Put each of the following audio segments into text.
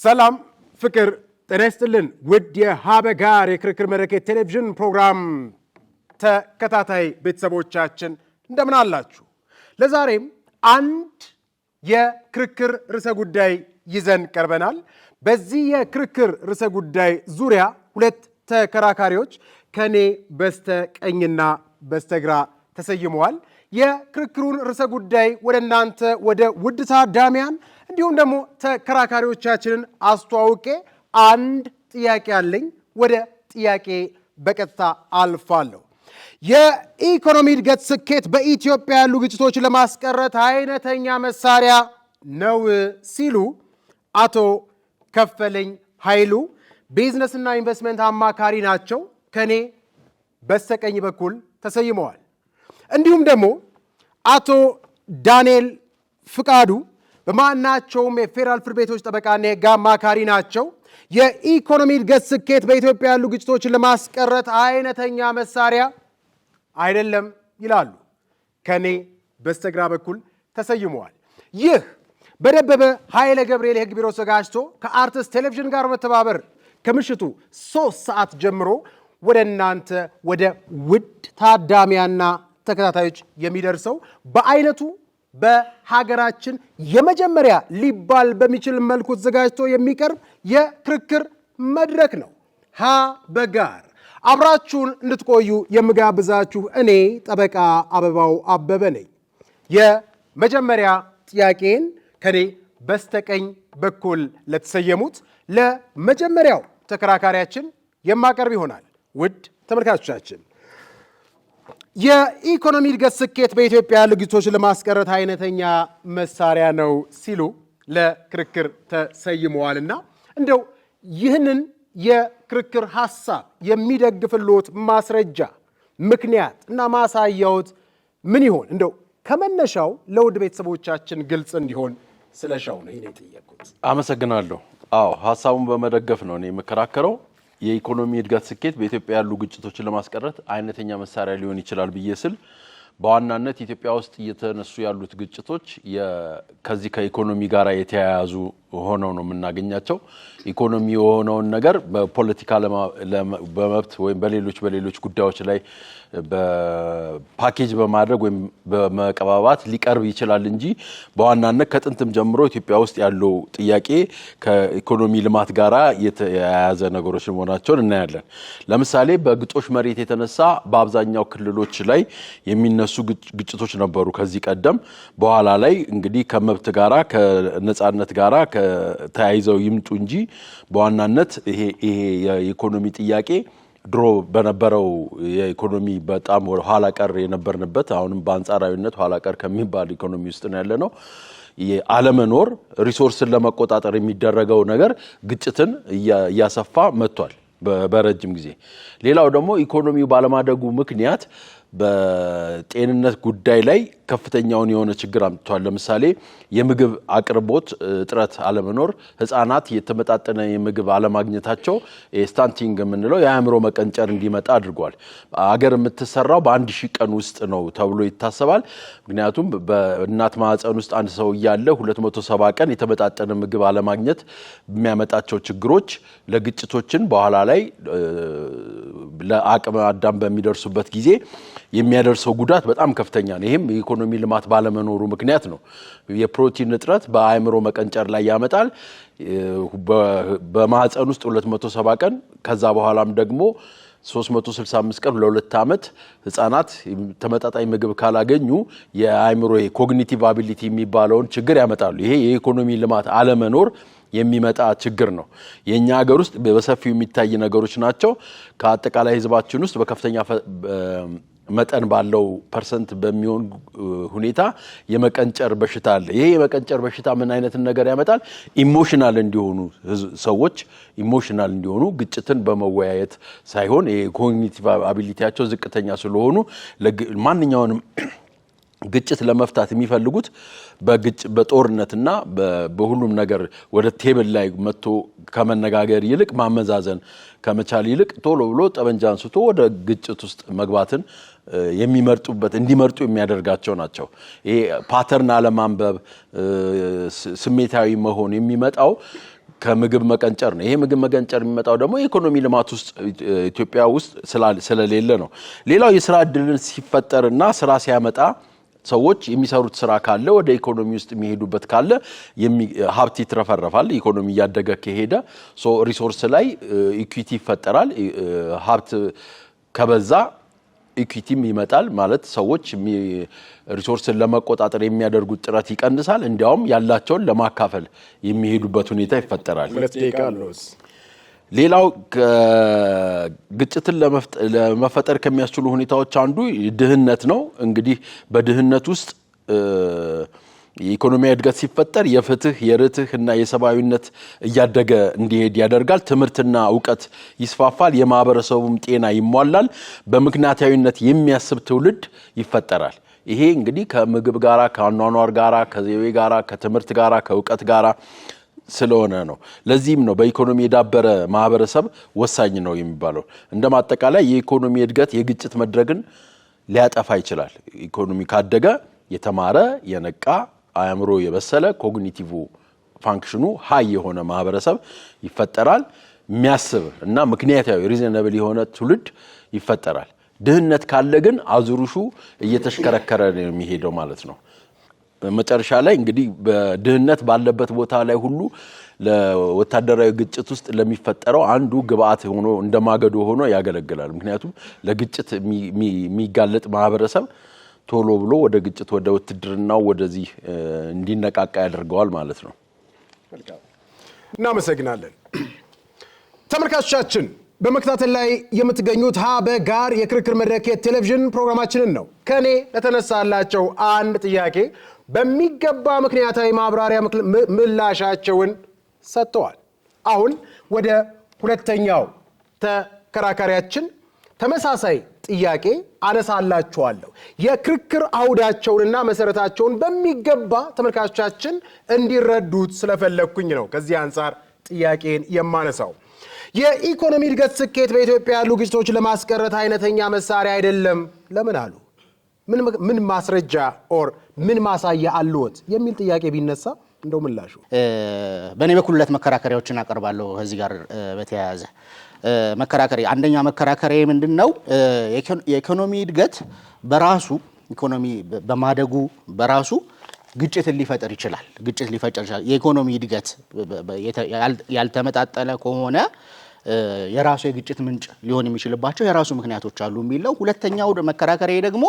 ሰላም ፍቅር ጤናይስጥልን ውድ የሀበጋር የክርክር መድረክ ቴሌቪዥን ፕሮግራም ተከታታይ ቤተሰቦቻችን እንደምን አላችሁ? ለዛሬም አንድ የክርክር ርዕሰ ጉዳይ ይዘን ቀርበናል። በዚህ የክርክር ርዕሰ ጉዳይ ዙሪያ ሁለት ተከራካሪዎች ከኔ በስተቀኝና በስተግራ ተሰይመዋል። የክርክሩን ርዕሰ ጉዳይ ወደ እናንተ ወደ ውድ ታዳሚያን እንዲሁም ደግሞ ተከራካሪዎቻችንን አስተዋውቄ አንድ ጥያቄ አለኝ። ወደ ጥያቄ በቀጥታ አልፋለሁ። የኢኮኖሚ እድገት ስኬት በኢትዮጵያ ያሉ ግጭቶችን ለማስቀረት አይነተኛ መሳሪያ ነው ሲሉ አቶ ከፈለኝ ኃይሉ ቢዝነስና ኢንቨስትመንት አማካሪ ናቸው፣ ከኔ በስተቀኝ በኩል ተሰይመዋል። እንዲሁም ደግሞ አቶ ዳንኤል ፍቃዱ በማናቸውም የፌዴራል ፍርድ ቤቶች ጠበቃና የሕግ አማካሪ ናቸው። የኢኮኖሚ እድገት ስኬት በኢትዮጵያ ያሉ ግጭቶችን ለማስቀረት አይነተኛ መሳሪያ አይደለም ይላሉ፣ ከኔ በስተግራ በኩል ተሰይመዋል። ይህ በደበበ ኃይለ ገብርኤል የሕግ ቢሮ ተዘጋጅቶ ከአርትስ ቴሌቪዥን ጋር በመተባበር ከምሽቱ 3 ሰዓት ጀምሮ ወደ እናንተ ወደ ውድ ታዳሚያና ተከታታዮች የሚደርሰው በአይነቱ በሀገራችን የመጀመሪያ ሊባል በሚችል መልኩ ተዘጋጅቶ የሚቀርብ የክርክር መድረክ ነው። ሀበጋር አብራችሁን እንድትቆዩ የምጋብዛችሁ እኔ ጠበቃ አበባው አበበ ነኝ። የመጀመሪያ ጥያቄን ከኔ በስተቀኝ በኩል ለተሰየሙት ለመጀመሪያው ተከራካሪያችን የማቀርብ ይሆናል። ውድ ተመልካቾቻችን፣ የኢኮኖሚ እድገት ስኬት በኢትዮጵያ ያሉ ግጭቶችን ለማስቀረት አይነተኛ መሳሪያ ነው ሲሉ ለክርክር ተሰይመዋልና እንደው ይህንን የክርክር ሐሳብ የሚደግፍልዎት ማስረጃ፣ ምክንያት እና ማሳያዎት ምን ይሆን? እንደው ከመነሻው ለውድ ቤተሰቦቻችን ግልጽ እንዲሆን ስለሻው ነው ይሄን የጠየቁት። አመሰግናለሁ። አዎ ሐሳቡን በመደገፍ ነው እኔ የምከራከረው። የኢኮኖሚ እድገት ስኬት በኢትዮጵያ ያሉ ግጭቶችን ለማስቀረት አይነተኛ መሳሪያ ሊሆን ይችላል ብዬ ስል በዋናነት ኢትዮጵያ ውስጥ እየተነሱ ያሉት ግጭቶች ከዚህ ከኢኮኖሚ ጋር የተያያዙ ሆነው ነው የምናገኛቸው። ኢኮኖሚ የሆነውን ነገር በፖለቲካ በመብት ወይም በሌሎች ጉዳዮች ላይ በፓኬጅ በማድረግ ወይም በመቀባባት ሊቀርብ ይችላል እንጂ በዋናነት ከጥንትም ጀምሮ ኢትዮጵያ ውስጥ ያለው ጥያቄ ከኢኮኖሚ ልማት ጋር የተያያዘ ነገሮች መሆናቸውን እናያለን። ለምሳሌ በግጦሽ መሬት የተነሳ በአብዛኛው ክልሎች ላይ የሚነሱ ግጭቶች ነበሩ ከዚህ ቀደም። በኋላ ላይ እንግዲህ ከመብት ጋራ ከነጻነት ጋራ ተያይዘው ይምጡ እንጂ በዋናነት ይሄ የኢኮኖሚ ጥያቄ ድሮ በነበረው የኢኮኖሚ በጣም ኋላ ቀር የነበርንበት አሁንም በአንጻራዊነት ኋላ ቀር ከሚባል ኢኮኖሚ ውስጥ ነው ያለነው። የአለመኖር ሪሶርስን ለመቆጣጠር የሚደረገው ነገር ግጭትን እያሰፋ መጥቷል በረጅም ጊዜ። ሌላው ደግሞ ኢኮኖሚው ባለማደጉ ምክንያት በጤንነት ጉዳይ ላይ ከፍተኛውን የሆነ ችግር አምጥቷል። ለምሳሌ የምግብ አቅርቦት እጥረት አለመኖር፣ ህፃናት የተመጣጠነ የምግብ አለማግኘታቸው ስታንቲንግ የምንለው የአእምሮ መቀንጨር እንዲመጣ አድርጓል። አገር የምትሰራው በ1000 ቀን ውስጥ ነው ተብሎ ይታሰባል። ምክንያቱም በእናት ማህፀን ውስጥ አንድ ሰው እያለ 270 ቀን የተመጣጠነ ምግብ አለማግኘት የሚያመጣቸው ችግሮች ለግጭቶችን በኋላ ላይ ለአቅመ አዳም በሚደርሱበት ጊዜ የሚያደርሰው ጉዳት በጣም ከፍተኛ ነው። ይሄም የኢኮኖሚ ልማት ባለመኖሩ ምክንያት ነው። የፕሮቲን እጥረት በአእምሮ መቀንጨር ላይ ያመጣል። በማህፀን ውስጥ 270 ቀን ከዛ በኋላም ደግሞ 365 ቀን ለ2 ዓመት ህፃናት ተመጣጣኝ ምግብ ካላገኙ የአእምሮ ኮግኒቲቭ አቢሊቲ የሚባለውን ችግር ያመጣሉ። ይሄ የኢኮኖሚ ልማት አለመኖር የሚመጣ ችግር ነው። የኛ ሀገር ውስጥ በሰፊው የሚታይ ነገሮች ናቸው። ከአጠቃላይ ህዝባችን ውስጥ በከፍተኛ መጠን ባለው ፐርሰንት በሚሆን ሁኔታ የመቀንጨር በሽታ አለ። ይሄ የመቀንጨር በሽታ ምን አይነት ነገር ያመጣል? ኢሞሽናል እንዲሆኑ ሰዎች ኢሞሽናል እንዲሆኑ ግጭትን በመወያየት ሳይሆን የኮግኒቲቭ አቢሊቲያቸው ዝቅተኛ ስለሆኑ ማንኛውንም ግጭት ለመፍታት የሚፈልጉት በጦርነትና በሁሉም ነገር ወደ ቴብል ላይ መጥቶ ከመነጋገር ይልቅ ማመዛዘን ከመቻል ይልቅ ቶሎ ብሎ ጠበንጃ አንስቶ ወደ ግጭት ውስጥ መግባትን እንዲመርጡ የሚያደርጋቸው ናቸው። ይሄ ፓተርን አለማንበብ፣ ስሜታዊ መሆን የሚመጣው ከምግብ መቀንጨር ነው። ይሄ ምግብ መቀንጨር የሚመጣው ደግሞ የኢኮኖሚ ልማት ውስጥ ኢትዮጵያ ውስጥ ስለሌለ ነው። ሌላው የሥራ ዕድልን ሲፈጠርና ስራ ሲያመጣ ሰዎች የሚሰሩት ስራ ካለ ወደ ኢኮኖሚ ውስጥ የሚሄዱበት ካለ ሀብት ይትረፈረፋል። ኢኮኖሚ ያደገ ከሄደ ሪሶርስ ላይ ኢኩዊቲ ይፈጠራል። ሀብት ከበዛ ኢኩዊቲም ይመጣል ማለት ሰዎች ሪሶርስን ለመቆጣጠር የሚያደርጉት ጥረት ይቀንሳል። እንዲያውም ያላቸውን ለማካፈል የሚሄዱበት ሁኔታ ይፈጠራል። ሌላው ግጭትን ለመፈጠር ከሚያስችሉ ሁኔታዎች አንዱ ድህነት ነው። እንግዲህ በድህነት ውስጥ የኢኮኖሚያዊ እድገት ሲፈጠር የፍትህ የርትህ እና የሰብአዊነት እያደገ እንዲሄድ ያደርጋል። ትምህርትና እውቀት ይስፋፋል። የማህበረሰቡም ጤና ይሟላል። በምክንያታዊነት የሚያስብ ትውልድ ይፈጠራል። ይሄ እንግዲህ ከምግብ ጋራ ከአኗኗር ጋራ ከዘይቤ ጋራ ከትምህርት ጋራ ከእውቀት ጋራ ስለሆነ ነው። ለዚህም ነው በኢኮኖሚ የዳበረ ማህበረሰብ ወሳኝ ነው የሚባለው። እንደማጠቃላይ የኢኮኖሚ እድገት የግጭት መድረግን ሊያጠፋ ይችላል። ኢኮኖሚ ካደገ የተማረ የነቃ አእምሮ የበሰለ ኮግኒቲቭ ፋንክሽኑ ሃይ የሆነ ማህበረሰብ ይፈጠራል። የሚያስብ እና ምክንያታዊ ሪዝነብል የሆነ ትውልድ ይፈጠራል። ድህነት ካለ ግን አዙሩሹ እየተሽከረከረ ነው የሚሄደው ማለት ነው። መጨረሻ ላይ እንግዲህ በድህነት ባለበት ቦታ ላይ ሁሉ ለወታደራዊ ግጭት ውስጥ ለሚፈጠረው አንዱ ግብአት ሆኖ እንደማገዶ ሆኖ ያገለግላል። ምክንያቱም ለግጭት የሚጋለጥ ማህበረሰብ ቶሎ ብሎ ወደ ግጭት ወደ ውትድርናው ወደዚህ እንዲነቃቃ ያደርገዋል ማለት ነው። እናመሰግናለን። ተመልካቾቻችን በመከታተል ላይ የምትገኙት ሀበጋር የክርክር መድረክ የቴሌቪዥን ፕሮግራማችንን ነው። ከኔ ለተነሳላቸው አንድ ጥያቄ በሚገባ ምክንያታዊ ማብራሪያ ምላሻቸውን ሰጥተዋል። አሁን ወደ ሁለተኛው ተከራካሪያችን ተመሳሳይ ጥያቄ አነሳላችኋለሁ። የክርክር አውዳቸውንና መሰረታቸውን በሚገባ ተመልካቾቻችን እንዲረዱት ስለፈለኩኝ ነው ከዚህ አንፃር ጥያቄን የማነሳው። የኢኮኖሚ እድገት ስኬት በኢትዮጵያ ያሉ ግጭቶችን ለማስቀረት አይነተኛ መሳሪያ አይደለም ለምን አሉ? ምን ማስረጃ ኦር ምን ማሳያ አለዎት የሚል ጥያቄ ቢነሳ እንደው ምላሹ? በእኔ በኩል ሁለት መከራከሪያዎችን አቀርባለሁ። ከዚህ ጋር በተያያዘ አንደኛ መከራከሪያ ምንድነው? የኢኮኖሚ እድገት በራሱ ኢኮኖሚ በማደጉ በራሱ ግጭትን ሊፈጥር ይችላል። የኢኮኖሚ እድገት ያልተመጣጠነ ከሆነ የራሱ የግጭት ምንጭ ሊሆን የሚችልባቸው የራሱ ምክንያቶች አሉ የሚለው። ሁለተኛው መከራከሪያ ደግሞ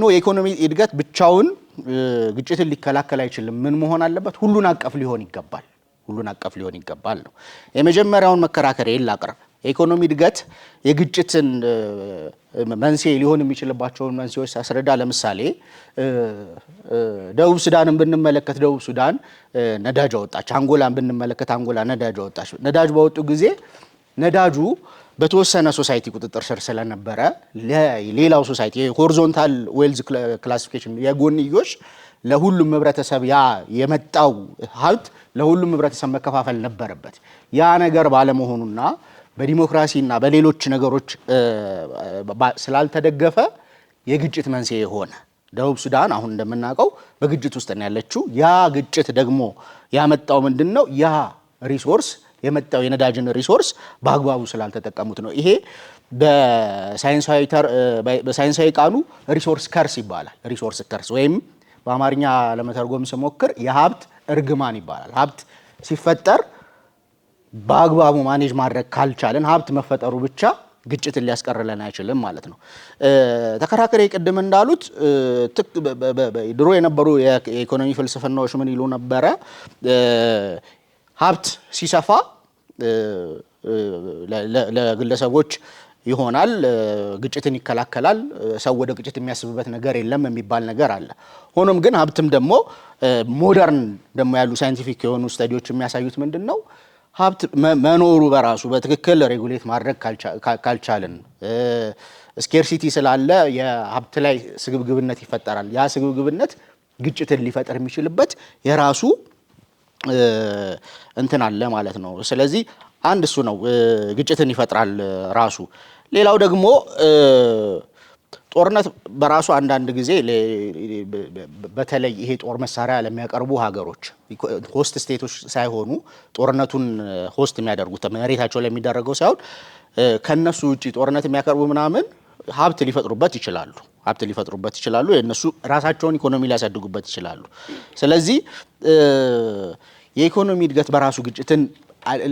የኢኮኖሚ እድገት ብቻውን ግጭትን ሊከላከል አይችልም። ምን መሆን አለበት? ሁሉን አቀፍ ሊሆን ይገባል ነው። የመጀመሪያውን መከራከሪያ ላቅርብ። የኢኮኖሚ እድገት የግጭትን መንስኤ ሊሆን የሚችልባቸውን መንስኤዎች ሳስረዳ፣ ለምሳሌ ደቡብ ሱዳንን ብንመለከት ደቡብ ሱዳን ነዳጅ አወጣች። አንጎላን ብንመለከት አንጎላ ነዳጅ አወጣች። ነዳጅ ባወጡ ጊዜ ነዳጁ በተወሰነ ሶሳይቲ ቁጥጥር ስር ስለነበረ ሌላው ሶሳይቲ የሆሪዞንታል ዌልዝ ክላሲፊኬሽን የጎንዮሽ ለሁሉም ህብረተሰብ ያ የመጣው ሀብት ለሁሉም ህብረተሰብ መከፋፈል ነበረበት። ያ ነገር ባለመሆኑና በዲሞክራሲና በሌሎች ነገሮች ስላልተደገፈ የግጭት መንስኤ ሆነ። ደቡብ ሱዳን አሁን እንደምናውቀው በግጭት ውስጥ ነው ያለችው። ያ ግጭት ደግሞ ያመጣው ምንድነው? ያ ሪሶርስ የመጣው የነዳጅን ሪሶርስ በአግባቡ ስላልተጠቀሙት ነው። ይሄ በሳይንሳዊ ቃሉ ሪሶርስ ከርስ ይባላል። ሪሶርስ ከርስ ወይም በአማርኛ ለመተርጎም ስሞክር የሀብት እርግማን ይባላል። ሀብት ሲፈጠር በአግባቡ ማኔጅ ማድረግ ካልቻለን ሀብት መፈጠሩ ብቻ ግጭትን ሊያስቀርልን አይችልም ማለት ነው። ተከራካሪ ቅድም እንዳሉት ድሮ የነበሩ የኢኮኖሚ ፍልስፍናዎች ምን ይሉ ነበረ? ሀብት ሲሰፋ ለግለሰቦች ይሆናል፣ ግጭትን ይከላከላል፣ ሰው ወደ ግጭት የሚያስብበት ነገር የለም የሚባል ነገር አለ። ሆኖም ግን ሀብትም ደግሞ ሞደርን ደግሞ ያሉ ሳይንቲፊክ የሆኑ ስተዲዎች የሚያሳዩት ምንድን ነው? ሀብት መኖሩ በራሱ በትክክል ሬጉሌት ማድረግ ካልቻልን፣ ስኬርሲቲ ስላለ የሀብት ላይ ስግብግብነት ይፈጠራል። ያ ስግብግብነት ግጭትን ሊፈጥር የሚችልበት የራሱ እንትን አለ ማለት ነው። ስለዚህ አንድ እሱ ነው፣ ግጭትን ይፈጥራል ራሱ። ሌላው ደግሞ ጦርነት በራሱ አንዳንድ ጊዜ በተለይ ይሄ ጦር መሳሪያ ለሚያቀርቡ ሀገሮች ሆስት ስቴቶች ሳይሆኑ ጦርነቱን ሆስት የሚያደርጉት መሬታቸው ላይ የሚደረገው ሳይሆን ከነሱ ውጪ ጦርነት የሚያቀርቡ ምናምን ሀብት ሊፈጥሩበት ይችላሉ የነሱ ራሳቸውን ኢኮኖሚ ሊያሳድጉበት ይችላሉ። ስለዚህ የኢኮኖሚ እድገት በራሱ ግጭትን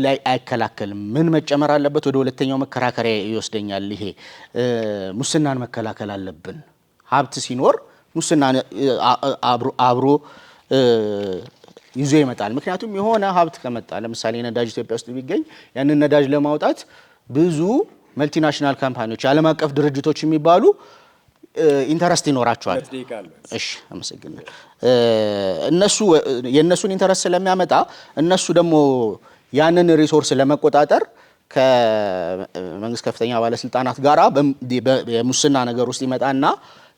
ላይ አይከላከልም። ምን መጨመር አለበት? ወደ ሁለተኛው መከራከሪያ ይወስደኛል። ይሄ ሙስናን መከላከል አለብን። ሀብት ሲኖር ሙስናን አብሮ ይዞ ይመጣል። ምክንያቱም የሆነ ሀብት ከመጣ ለምሳሌ ነዳጅ ኢትዮጵያ ውስጥ ቢገኝ ያንን ነዳጅ ለማውጣት ብዙ መልቲናሽናል ካምፓኒዎች ዓለም አቀፍ ድርጅቶች የሚባሉ ኢንተረስት ይኖራቸዋል። እሺ አመሰግናለሁ። እነሱ የነሱን ኢንተረስት ስለሚያመጣ እነሱ ደግሞ ያንን ሪሶርስ ለመቆጣጠር ከመንግስት ከፍተኛ ባለስልጣናት ጋራ የሙስና ነገር ውስጥ ይመጣና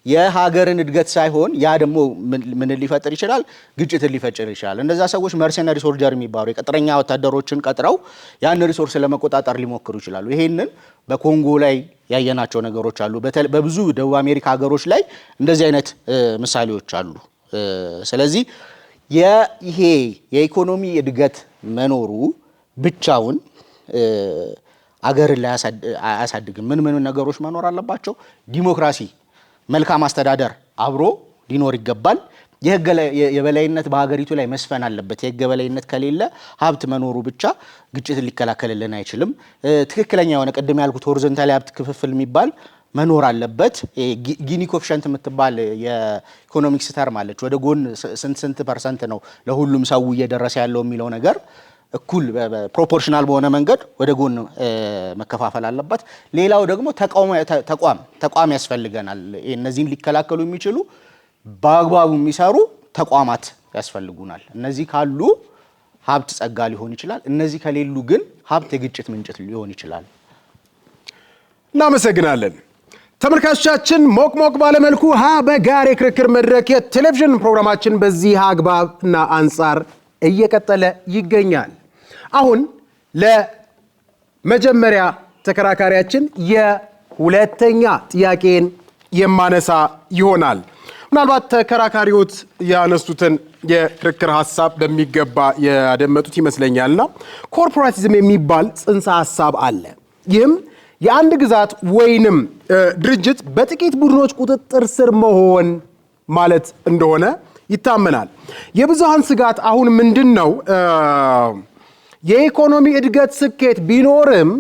የሀገርን እድገት ሳይሆን ያ ደግሞ ምን ሊፈጥር ይችላል? ግጭትን ሊፈጥር ይችላል። እነዛ ሰዎች መርሰነሪ ሶልጀር የሚባሉ የቅጥረኛ ወታደሮችን ቀጥረው ያን ሪሶርስ ለመቆጣጠር ሊሞክሩ ይችላሉ። ይሄንን በኮንጎ ላይ ያየናቸው ነገሮች አሉ። በብዙ ደቡብ አሜሪካ ሀገሮች ላይ እንደዚህ አይነት ምሳሌዎች አሉ። ስለዚህ ይሄ የኢኮኖሚ እድገት መኖሩ ብቻውን አገርን ላይ አያሳድግም። ምን ነገሮች መኖር አለባቸው? ዲሞክራሲ፣ መልካም አስተዳደር አብሮ ሊኖር ይገባል። የህግ የበላይነት በሀገሪቱ ላይ መስፈን አለበት። የህግ የበላይነት ከሌለ ሀብት መኖሩ ብቻ ግጭትን ሊከላከልልን አይችልም። ትክክለኛ የሆነ ቅድም ያልኩት ሆሪዞንታል ሀብት ክፍፍል የሚባል መኖር አለበት። ጊኒ ኮኤፊሽንት የምትባል የኢኮኖሚክስ ተርም አለች። ወደ ጎን ስንት ፐርሰንት ነው ለሁሉም ሰው እየደረሰ ያለው የሚለው ነገር እኩል ፕሮፖርሽናል በሆነ መንገድ ወደ ጎን መከፋፈል አለበት። ሌላው ደግሞ ተቋም ያስፈልገናል። እነዚህን ሊከላከሉ የሚችሉ በአግባቡ የሚሰሩ ተቋማት ያስፈልጉናል። እነዚህ ካሉ ሀብት ጸጋ ሊሆን ይችላል። እነዚህ ከሌሉ ግን ሀብት የግጭት ምንጭ ሊሆን ይችላል። እናመሰግናለን። ተመልካቾቻችን ሞቅ ባለመልኩ በጋር የክርክር መድረክ የቴሌቪዥን ፕሮግራማችን በዚህ አግባብና አንጻር እየቀጠለ ይገኛል። አሁን ለመጀመሪያ ተከራካሪያችን የሁለተኛ ጥያቄን የማነሳ ይሆናል። ምናልባት ተከራካሪዎት ያነሱትን የክርክር ሐሳብ በሚገባ ያደመጡት ይመስለኛልና ኮርፖራቲዝም የሚባል ጽንሰ ሐሳብ አለ። ይህም የአንድ ግዛት ወይንም ድርጅት በጥቂት ቡድኖች ቁጥጥር ስር መሆን ማለት እንደሆነ ይታመናል። የብዙሃን ስጋት አሁን ምንድነው? የኢኮኖሚ እድገት ስኬት ቢኖርም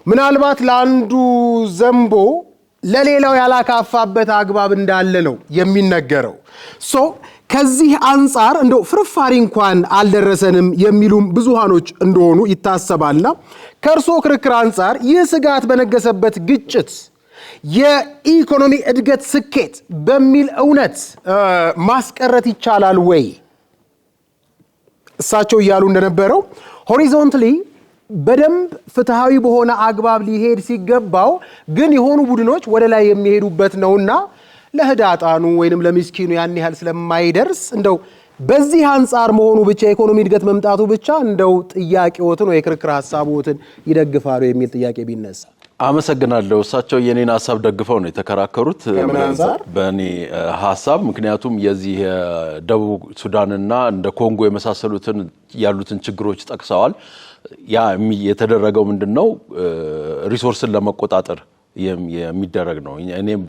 ምናልባት ለአንዱ ዘንቦ ለሌላው ያላካፋበት አግባብ እንዳለ ነው የሚነገረው። ከዚህ አንጻር እንደው ፍርፋሪ እንኳን አልደረሰንም የሚሉም ብዙሃኖች እንደሆኑ ይታሰባልና ከእርሶ ክርክር አንጻር ይህ ስጋት በነገሰበት ግጭት የኢኮኖሚ እድገት ስኬት በሚል እውነት ማስቀረት ይቻላል ወይ? እሳቸው እያሉ እንደነበረው ሆሪዞንታሊ በደንብ ፍትሃዊ በሆነ አግባብ ሊሄድ ሲገባው ግን የሆኑ ቡድኖች ወደ ላይ የሚሄዱበት ነውና ለህዳጣኑ ወይንም ለሚስኪኑ ያን ያህል ስለማይደርስ እንደው በዚህ አንጻር መሆኑ ብቻ የኢኮኖሚ እድገት መምጣቱ ብቻ እንደው ጥያቄዎትን ወይ የክርክር ሐሳቦትን ይደግፋሉ የሚል ጥያቄ ቢነሳ። አመሰግናለሁ። እሳቸው የኔን ሐሳብ ደግፈው ነው የተከራከሩት በእኔ ሐሳብ። ምክንያቱም የዚህ ደቡብ ሱዳንና እንደ ኮንጎ የመሳሰሉትን ያሉትን ችግሮች ጠቅሰዋል። ያ የተደረገው ምንድነው? ሪሶርስን ለመቆጣጠር የሚደረግ ነው። እኔም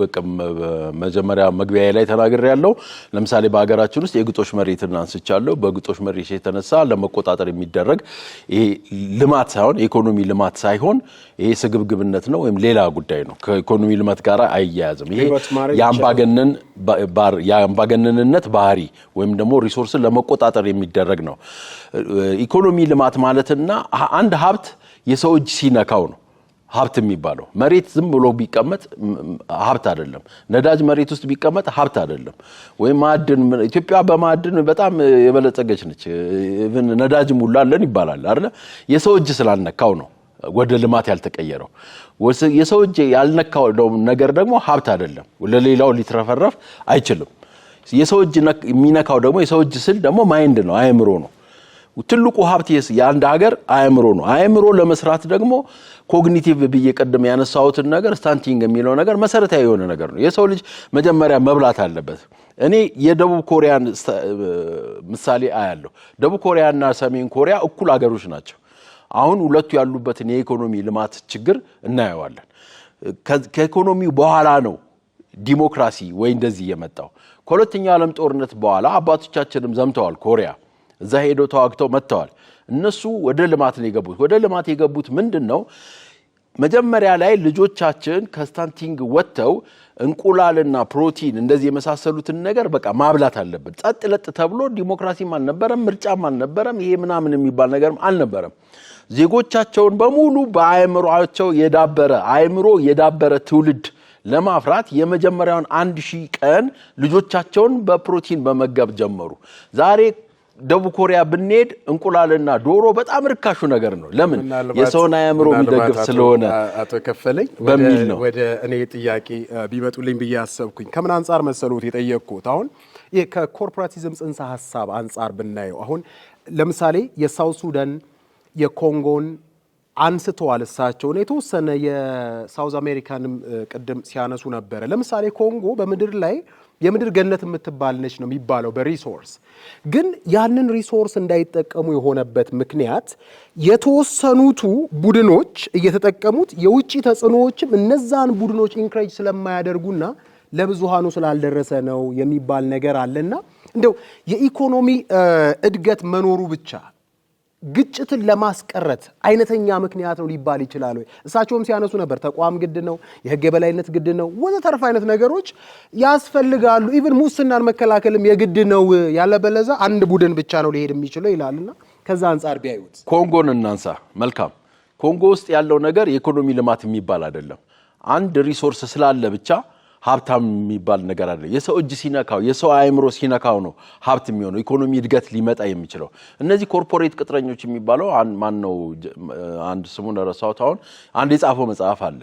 መጀመሪያ መግቢያዬ ላይ ተናግሬያለሁ። ለምሳሌ በአገራችን ውስጥ የግጦሽ መሬትን አንስቻለሁ። በግጦሽ መሬት የተነሳ ለመቆጣጠር የሚደረግ ይሄ ልማት ሳይሆን የኢኮኖሚ ልማት ሳይሆን ይሄ ስግብግብነት ነው ወይም ሌላ ጉዳይ ነው። ከኢኮኖሚ ልማት ጋር አይያያዝም። ይሄ የአምባገነንነት ባህሪ ወይም ደግሞ ሪሶርስን ለመቆጣጠር የሚደረግ ነው። ኢኮኖሚ ልማት ማለትና አንድ ሀብት የሰው እጅ ሲነካው ነው ሀብት የሚባለው። መሬት ዝም ብሎ ቢቀመጥ ሀብት አይደለም። ነዳጅ መሬት ውስጥ ቢቀመጥ ሀብት አይደለም። ወይም ማዕድን፣ ኢትዮጵያ በማዕድን በጣም የበለጸገች ነች። ኢቭን ነዳጅም ሁሉ አለን ይባላል አይደል? የሰው እጅ ስላልነካው ነው ወደ ልማት ያልተቀየረው። የሰው እጅ ያልነካው ነገር ደግሞ ሀብት አይደለም፣ ለሌላው ሊትረፈረፍ አይችልም። የሰው እጅ የሚነካው ደግሞ የሰው እጅ ስል ደግሞ ማይንድ ነው፣ አእምሮ ነው። ትልቁ ሀብት የአንድ ሀገር አእምሮ ነው። አእምሮ ለመስራት ደግሞ ኮግኒቲቭ ብዬ ቀደም ያነሳሁትን ነገር ስታንቲንግ የሚለው ነገር መሰረታዊ የሆነ ነገር ነው። የሰው ልጅ መጀመሪያ መብላት አለበት። እኔ የደቡብ ኮሪያን ምሳሌ አያለሁ። ደቡብ ኮሪያና ሰሜን ኮሪያ እኩል ሀገሮች ናቸው። አሁን ሁለቱ ያሉበትን የኢኮኖሚ ልማት ችግር እናየዋለን። ከኢኮኖሚው በኋላ ነው ዲሞክራሲ ወይ እንደዚህ የመጣው። ከሁለተኛው ዓለም ጦርነት በኋላ አባቶቻችንም ዘምተዋል ኮሪያ፣ እዛ ሄደው ተዋግተው መጥተዋል። እነሱ ወደ ልማት ነው የገቡት። ወደ ልማት የገቡት ምንድነው? መጀመሪያ ላይ ልጆቻችን ከስታንቲንግ ወጥተው እንቁላልና ፕሮቲን እንደዚህ የመሳሰሉትን ነገር በቃ ማብላት አለበት። ጸጥ ለጥ ተብሎ ዲሞክራሲም አልነበረም፣ ምርጫም አልነበረም፣ ይሄ ምናምን የሚባል ነገርም አልነበረም። ዜጎቻቸውን በሙሉ በአእምሮአቸው የዳበረ ትውልድ ለማፍራት የመጀመሪያውን 1000 ቀን ልጆቻቸውን በፕሮቲን በመገብ ጀመሩ። ዛሬ ደቡብ ኮሪያ ብንሄድ እንቁላልና ዶሮ በጣም ርካሹ ነገር ነው። ለምን? የሰውን አእምሮ የሚደግፍ ስለሆነ። አቶ ከፈለኝ በሚል ነው ወደ እኔ ጥያቄ ቢመጡልኝ ብዬ አሰብኩኝ። ከምን አንጻር መሰሉት የጠየቅኩት? አሁን ከኮርፖራቲዝም ጽንሰ ሐሳብ አንጻር ብናየው አሁን ለምሳሌ የሳውት ሱዳን የኮንጎን አንስተዋል እሳቸው ነው። የተወሰነ የሳውዝ አሜሪካንም ቅድም ሲያነሱ ነበረ። ለምሳሌ ኮንጎ በምድር ላይ የምድር ገነት የምትባል ነች ነው የሚባለው በሪሶርስ። ግን ያንን ሪሶርስ እንዳይጠቀሙ የሆነበት ምክንያት የተወሰኑቱ ቡድኖች እየተጠቀሙት የውጭ ተጽዕኖዎችም እነዛን ቡድኖች ኢንክሬጅ ስለማያደርጉና ለብዙሃኑ ስላልደረሰ ነው የሚባል ነገር አለና እንደው የኢኮኖሚ እድገት መኖሩ ብቻ ግጭትን ለማስቀረት አይነተኛ ምክንያት ነው ሊባል ይችላል ወይ? እሳቸውም ሲያነሱ ነበር ተቋም ግድ ነው፣ የህግ የበላይነት ግድ ነው፣ ወዘተርፍ አይነት ነገሮች ያስፈልጋሉ። ኢቭን ሙስናን መከላከልም የግድ ነው፣ ያለበለዛ አንድ ቡድን ብቻ ነው ሊሄድ የሚችለው ይላልና ከዛ አንጻር ቢያዩት። ኮንጎን እናንሳ። መልካም። ኮንጎ ውስጥ ያለው ነገር የኢኮኖሚ ልማት የሚባል አይደለም። አንድ ሪሶርስ ስላለ ብቻ ሀብታም የሚባል ነገር አይደለም። የሰው እጅ ሲነካው፣ የሰው አእምሮ ሲነካው ነው ሀብት የሚሆነው፣ ኢኮኖሚ እድገት ሊመጣ የሚችለው። እነዚህ ኮርፖሬት ቅጥረኞች የሚባለው ማን ነው? አንድ ስሙን ረሳሁት አሁን። አንድ የጻፈው መጽሐፍ አለ።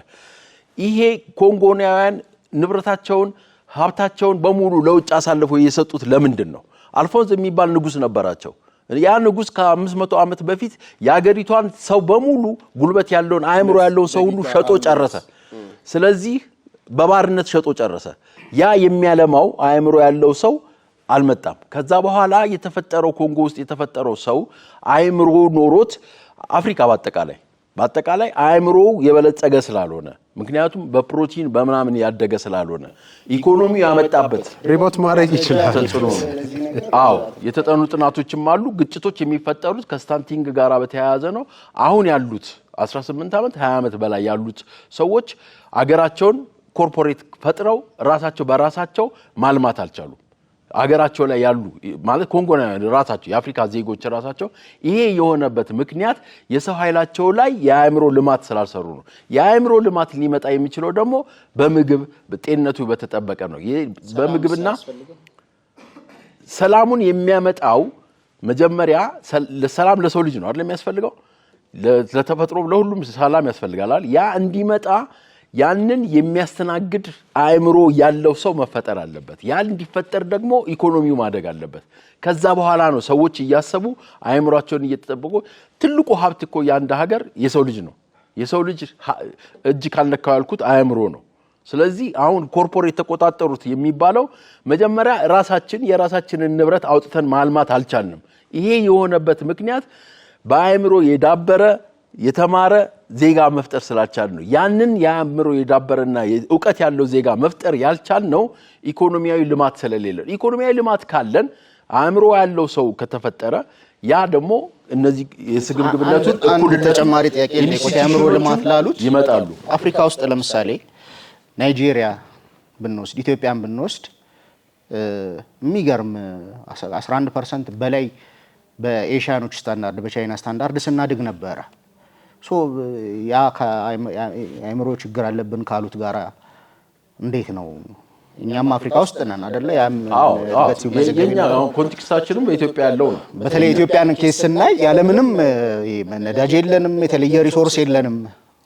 ይሄ ኮንጎናውያን ንብረታቸውን ሀብታቸውን በሙሉ ለውጭ አሳልፈው የሰጡት ለምንድን ነው? አልፎንስ የሚባል ንጉስ ነበራቸው። ያ ንጉስ ከ500 ዓመት በፊት የአገሪቷን ሰው በሙሉ ጉልበት ያለውን አእምሮ ያለውን ሰው ሁሉ ሸጦ ጨረሰ። ስለዚህ በባርነት ሸጦ ጨረሰ። ያ የሚያለማው አእምሮ ያለው ሰው አልመጣም። ከዛ በኋላ የተፈጠረው ኮንጎ ውስጥ የተፈጠረው ሰው አእምሮ ኖሮት አፍሪካ በአጠቃላይ አእምሮ የበለጸገ ስላልሆነ፣ ምክንያቱም በፕሮቲን በምናምን ያደገ ስላልሆነ ኢኮኖሚው ያመጣበት ሪቦት ማድረግ ይችላል ተጽዕኖ። አዎ የተጠኑ ጥናቶችም አሉ። ግጭቶች የሚፈጠሩት ከስታንቲንግ ጋር በተያያዘ ነው። አሁን ያሉት 18 ዓመት 20 ዓመት በላይ ያሉት ሰዎች አገራቸውን ኮርፖሬት ፈጥረው ራሳቸው በራሳቸው ማልማት አልቻሉም። አገራቸው ላይ ያሉ ማለት ኮንጎናውያን ራሳቸው የአፍሪካ ዜጎች ራሳቸው ይሄ የሆነበት ምክንያት የሰው ኃይላቸው ላይ የአእምሮ ልማት ስላልሰሩ ነው። የአእምሮ ልማት ሊመጣ የሚችለው ደግሞ በምግብ ጤንነቱ በተጠበቀ ነው። በምግብና ሰላሙን የሚያመጣው መጀመሪያ ሰላም ለሰው ልጅ ነው አይደል የሚያስፈልገው? ለተፈጥሮ ለሁሉም ሰላም ያስፈልጋል። ያ እንዲመጣ ያንን የሚያስተናግድ አእምሮ ያለው ሰው መፈጠር አለበት። ያን እንዲፈጠር ደግሞ ኢኮኖሚው ማደግ አለበት። ከዛ በኋላ ነው ሰዎች እያሰቡ አእምሯቸውን እየተጠበቁ። ትልቁ ሀብት እኮ የአንድ ሀገር የሰው ልጅ ነው። የሰው ልጅ እጅ ካልነካው ያልኩት አእምሮ ነው። ስለዚህ አሁን ኮርፖሬት ተቆጣጠሩት የሚባለው መጀመሪያ የራሳችንን ንብረት አውጥተን ማልማት አልቻልንም። ይሄ የሆነበት ምክንያት በአእምሮ የዳበረ የተማረ ዜጋ መፍጠር ስላልቻል ነው። ያንን የአእምሮ የዳበረና ዕውቀት ያለው ዜጋ መፍጠር ያልቻል ነው ኢኮኖሚያዊ ልማት ስለሌለ። ኢኮኖሚያዊ ልማት ካለን አእምሮ ያለው ሰው ከተፈጠረ ያ ደግሞ እነዚህ የስግብግብነቱ እኩልነት ተጨማሪ ጥያቄ የአእምሮ ልማት ላሉት ይመጣሉ። አፍሪካ ውስጥ ለምሳሌ ናይጄሪያ ብንወስድ፣ ኢትዮጵያን ብንወስድ የሚገርም 11% በላይ በኤሽያኖች ስታንዳርድ በቻይና ስታንዳርድ ስናድግ ነበረ። ያ አእምሮ ችግር አለብን ካሉት ጋራ እንዴት ነው? እኛም አፍሪካ ውስጥ ነን አይደለ? የኛ ኮንቴክስታችንም በኢትዮጵያ ያለው ነው። በተለይ ኢትዮጵያን ኬስ ስናይ ያለምንም ነዳጅ የለንም፣ የተለየ ሪሶርስ የለንም።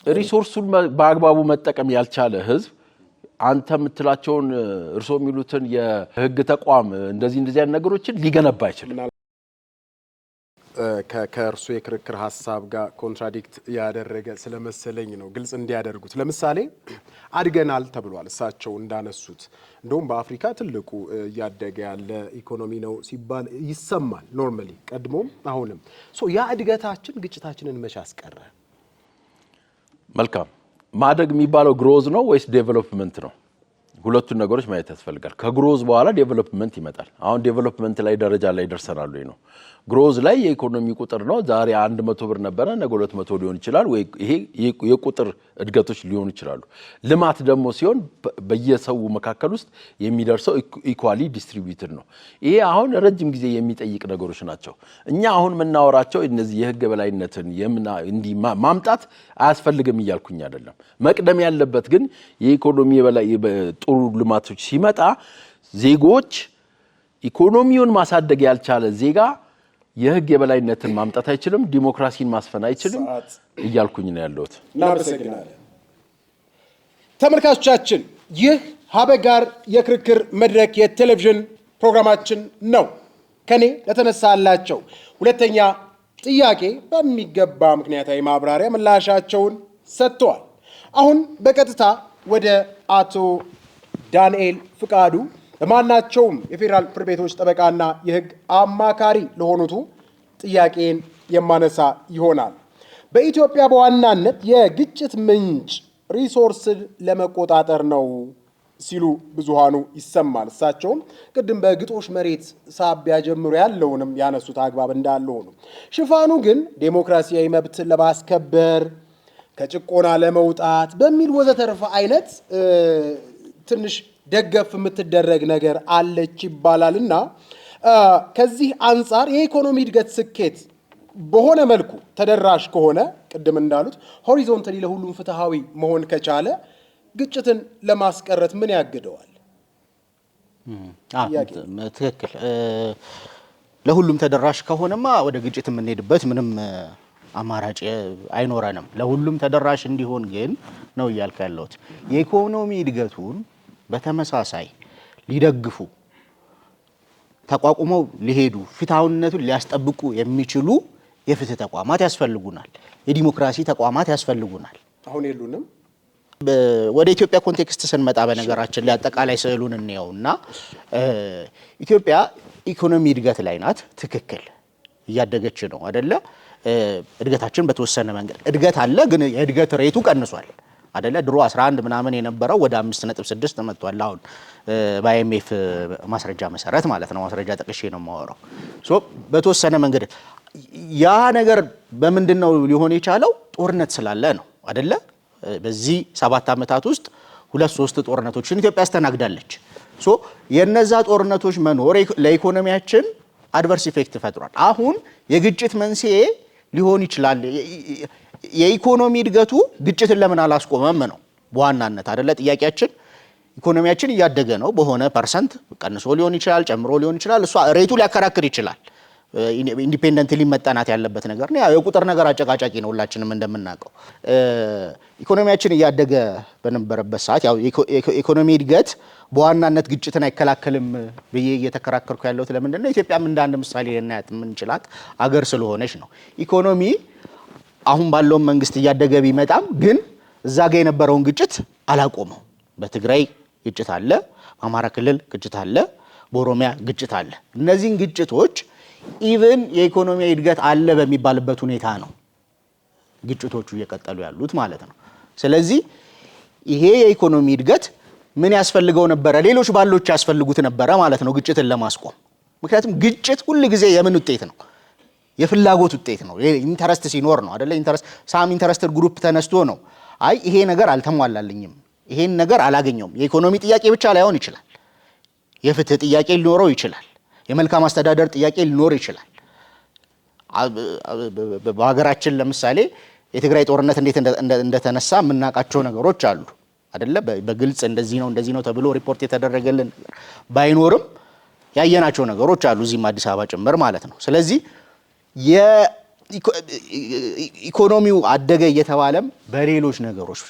ሪሶርሱን በአግባቡ መጠቀም ያልቻለ ህዝብ አንተ የምትላቸውን እርሶ የሚሉትን የህግ ተቋም እንደዚህ አይነት ነገሮችን ሊገነባ አይችልም። ከእርሱ የክርክር ሀሳብ ጋር ኮንትራዲክት ያደረገ ስለመሰለኝ ነው ግልጽ እንዲያደርጉት። ለምሳሌ አድገናል ተብሏል። እሳቸው እንዳነሱት እንደውም በአፍሪካ ትልቁ እያደገ ያለ ኢኮኖሚ ነው ሲባል ይሰማል። ኖርማሊ ቀድሞም አሁንም ያ እድገታችን ግጭታችንን መቼ አስቀረ? መልካም ማደግ የሚባለው ግሮዝ ነው ወይስ ዴቨሎፕመንት ነው? ሁለቱን ነገሮች ማየት ያስፈልጋል። ከግሮዝ በኋላ ዴቨሎፕመንት ይመጣል። አሁን ዴቨሎፕመንት ላይ ደረጃ ላይ ደርሰናል ወይ ነው። ግሮዝ ላይ የኢኮኖሚ ቁጥር ነው። ዛሬ 100 ብር ነበረ ነገ 200 ሊሆን ይችላል። ወይ ይሄ የቁጥር እድገቶች ሊሆኑ ይችላሉ። ልማት ደግሞ ሲሆን በየሰው መካከል ውስጥ የሚደርሰው ኢኳሊ ዲስትሪቢዩትድ ነው። ይሄ አሁን ረጅም ጊዜ የሚጠይቅ ነገሮች ናቸው። እኛ አሁን የምናወራቸው እነዚህ የህግ በላይነትን እንዲህ ማምጣት አያስፈልግም እያልኩኝ አይደለም። መቅደም ያለበት ግን የኢኮኖሚ በላይ ጥሩ ልማቶች ሲመጣ ዜጎች ኢኮኖሚውን ማሳደግ ያልቻለ ዜጋ የህግ የበላይነትን ማምጣት አይችልም፣ ዲሞክራሲን ማስፈን አይችልም እያልኩኝ ነው ያለሁት። እናመሰግናለን። ተመልካቾቻችን ይህ ሀበጋር የክርክር መድረክ የቴሌቪዥን ፕሮግራማችን ነው። ከኔ ለተነሳላቸው ሁለተኛ ጥያቄ በሚገባ ምክንያታዊ ማብራሪያ ምላሻቸውን ሰጥተዋል። አሁን በቀጥታ ወደ አቶ ዳንኤል ፍቃዱ በማናቸውም የፌዴራል ፍርድ ቤቶች ጠበቃና የህግ አማካሪ ለሆኑቱ ጥያቄን የማነሳ ይሆናል። በኢትዮጵያ በዋናነት የግጭት ምንጭ ሪሶርስን ለመቆጣጠር ነው ሲሉ ብዙሃኑ ይሰማል። እሳቸውም ቅድም በግጦሽ መሬት ሳቢያ ጀምሮ ያለውንም ያነሱት አግባብ እንዳለ ሆኖ ሽፋኑ ግን ዴሞክራሲያዊ መብትን ለማስከበር ከጭቆና ለመውጣት በሚል ወዘተርፈ አይነት ትንሽ ደገፍ የምትደረግ ነገር አለች ይባላልና ከዚህ አንጻር የኢኮኖሚ እድገት ስኬት በሆነ መልኩ ተደራሽ ከሆነ ቅድም እንዳሉት ሆሪዞንታሊ ለሁሉም ፍትሃዊ መሆን ከቻለ ግጭትን ለማስቀረት ምን ያግደዋል? ትክክል። ለሁሉም ተደራሽ ከሆነማ ወደ ግጭት የምንሄድበት ምንም አማራጭ አይኖረንም። ለሁሉም ተደራሽ እንዲሆን ግን ነው እያልኩ ያለሁት የኢኮኖሚ እድገቱን በተመሳሳይ ሊደግፉ ተቋቁመው ሊሄዱ ፍትሃዊነቱን ሊያስጠብቁ የሚችሉ የፍትህ ተቋማት ያስፈልጉናል። የዲሞክራሲ ተቋማት ያስፈልጉናል። አሁን የሉንም። ወደ ኢትዮጵያ ኮንቴክስት ስንመጣ በነገራችን ላይ አጠቃላይ ስዕሉን እንየውና ኢትዮጵያ ኢኮኖሚ እድገት ላይ ናት። ትክክል እያደገች ነው አይደለ? እድገታችን በተወሰነ መንገድ እድገት አለ፣ ግን የእድገት ሬቱ ቀንሷል አይደለ? ድሮ 11 ምናምን የነበረው ወደ 5.6 መጥቷል። አሁን በአይኤምኤፍ ማስረጃ መሰረት ማለት ነው። ማስረጃ ጠቅሼ ነው የማወራው። በተወሰነ መንገድ ያ ነገር በምንድነው ሊሆን የቻለው? ጦርነት ስላለ ነው አይደለ? በዚህ 7 ዓመታት ውስጥ 2-3 ጦርነቶችን ኢትዮጵያ አስተናግዳለች። የነዛ ጦርነቶች መኖር ለኢኮኖሚያችን አድቨርስ ኢፌክት ፈጥሯል። አሁን የግጭት መንስኤ ሊሆን ይችላል። የኢኮኖሚ እድገቱ ግጭትን ለምን አላስቆመም ነው በዋናነት አይደለ ጥያቄያችን። ኢኮኖሚያችን እያደገ ነው፣ በሆነ ፐርሰንት ቀንሶ ሊሆን ይችላል፣ ጨምሮ ሊሆን ይችላል። እሷ ሬቱ ሊያከራክር ይችላል። ኢንዲፔንደንትሊ መጠናት ያለበት ነገር ነው። የቁጥር ነገር አጨቃጫቂ ነው፣ ሁላችንም እንደምናውቀው። ኢኮኖሚያችን እያደገ በነበረበት ሰዓት ያው ኢኮኖሚ እድገት በዋናነት ግጭትን አይከላከልም ብዬ እየተከራከርኩ ያለሁት ለምንድን ነው? ኢትዮጵያም እንደ አንድ ምሳሌ ልናያት የምንችላት አገር ስለሆነች ነው። ኢኮኖሚ አሁን ባለው መንግስት እያደገ ቢመጣም ግን እዛ ጋር የነበረውን ግጭት አላቆመው። በትግራይ ግጭት አለ፣ በአማራ ክልል ግጭት አለ፣ በኦሮሚያ ግጭት አለ። እነዚህን ግጭቶች ኢቭን የኢኮኖሚ እድገት አለ በሚባልበት ሁኔታ ነው ግጭቶቹ እየቀጠሉ ያሉት ማለት ነው። ስለዚህ ይሄ የኢኮኖሚ እድገት ምን ያስፈልገው ነበረ? ሌሎች ባሎች ያስፈልጉት ነበረ ማለት ነው ግጭትን ለማስቆም። ምክንያቱም ግጭት ሁል ጊዜ የምን ውጤት ነው? የፍላጎት ውጤት ነው። ኢንተረስት ሲኖር ነው አይደለ? ሳም ኢንተረስትድ ግሩፕ ተነስቶ ነው አይ ይሄ ነገር አልተሟላልኝም፣ ይሄን ነገር አላገኘውም። የኢኮኖሚ ጥያቄ ብቻ ላይሆን ይችላል። የፍትህ ጥያቄ ሊኖረው ይችላል። የመልካም አስተዳደር ጥያቄ ሊኖር ይችላል። በሀገራችን ለምሳሌ የትግራይ ጦርነት እንዴት እንደተነሳ የምናውቃቸው ነገሮች አሉ አይደለ? በግልጽ እንደዚህ ነው ተብሎ ሪፖርት የተደረገልን ነገር ባይኖርም ያየናቸው ነገሮች አሉ፣ እዚህም አዲስ አበባ ጭምር ማለት ነው። ስለዚህ የኢኮኖሚው አደገ እየተባለም በሌሎች ነገሮች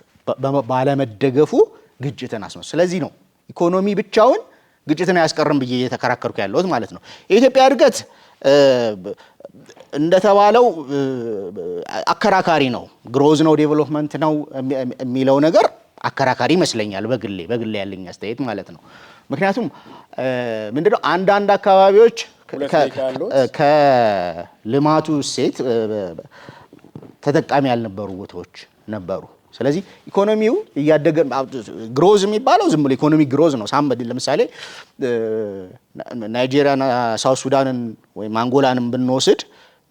ባለመደገፉ ግጭትን አስነሳ። ስለዚህ ነው ኢኮኖሚ ብቻውን ግጭትን አያስቀርም ብዬ እየተከራከርኩ ያለሁት ማለት ነው። የኢትዮጵያ እድገት እንደተባለው አከራካሪ ነው። ግሮዝ ነው ዴቨሎፕመንት ነው የሚለው ነገር አከራካሪ ይመስለኛል፣ በግሌ ያለኝ አስተያየት ማለት ነው። ምክንያቱም ምንድነው አንዳንድ አካባቢዎች ከልማቱ እሴት ተጠቃሚ ያልነበሩ ቦታዎች ነበሩ። ስለዚህ ኢኮኖሚው እያደገ ግሮዝ የሚባለው ዝም ብሎ ኢኮኖሚ ግሮዝ ነው። ለምሳሌ ናይጄሪያና ሳውት ሱዳንን ወይም አንጎላንን ብንወስድ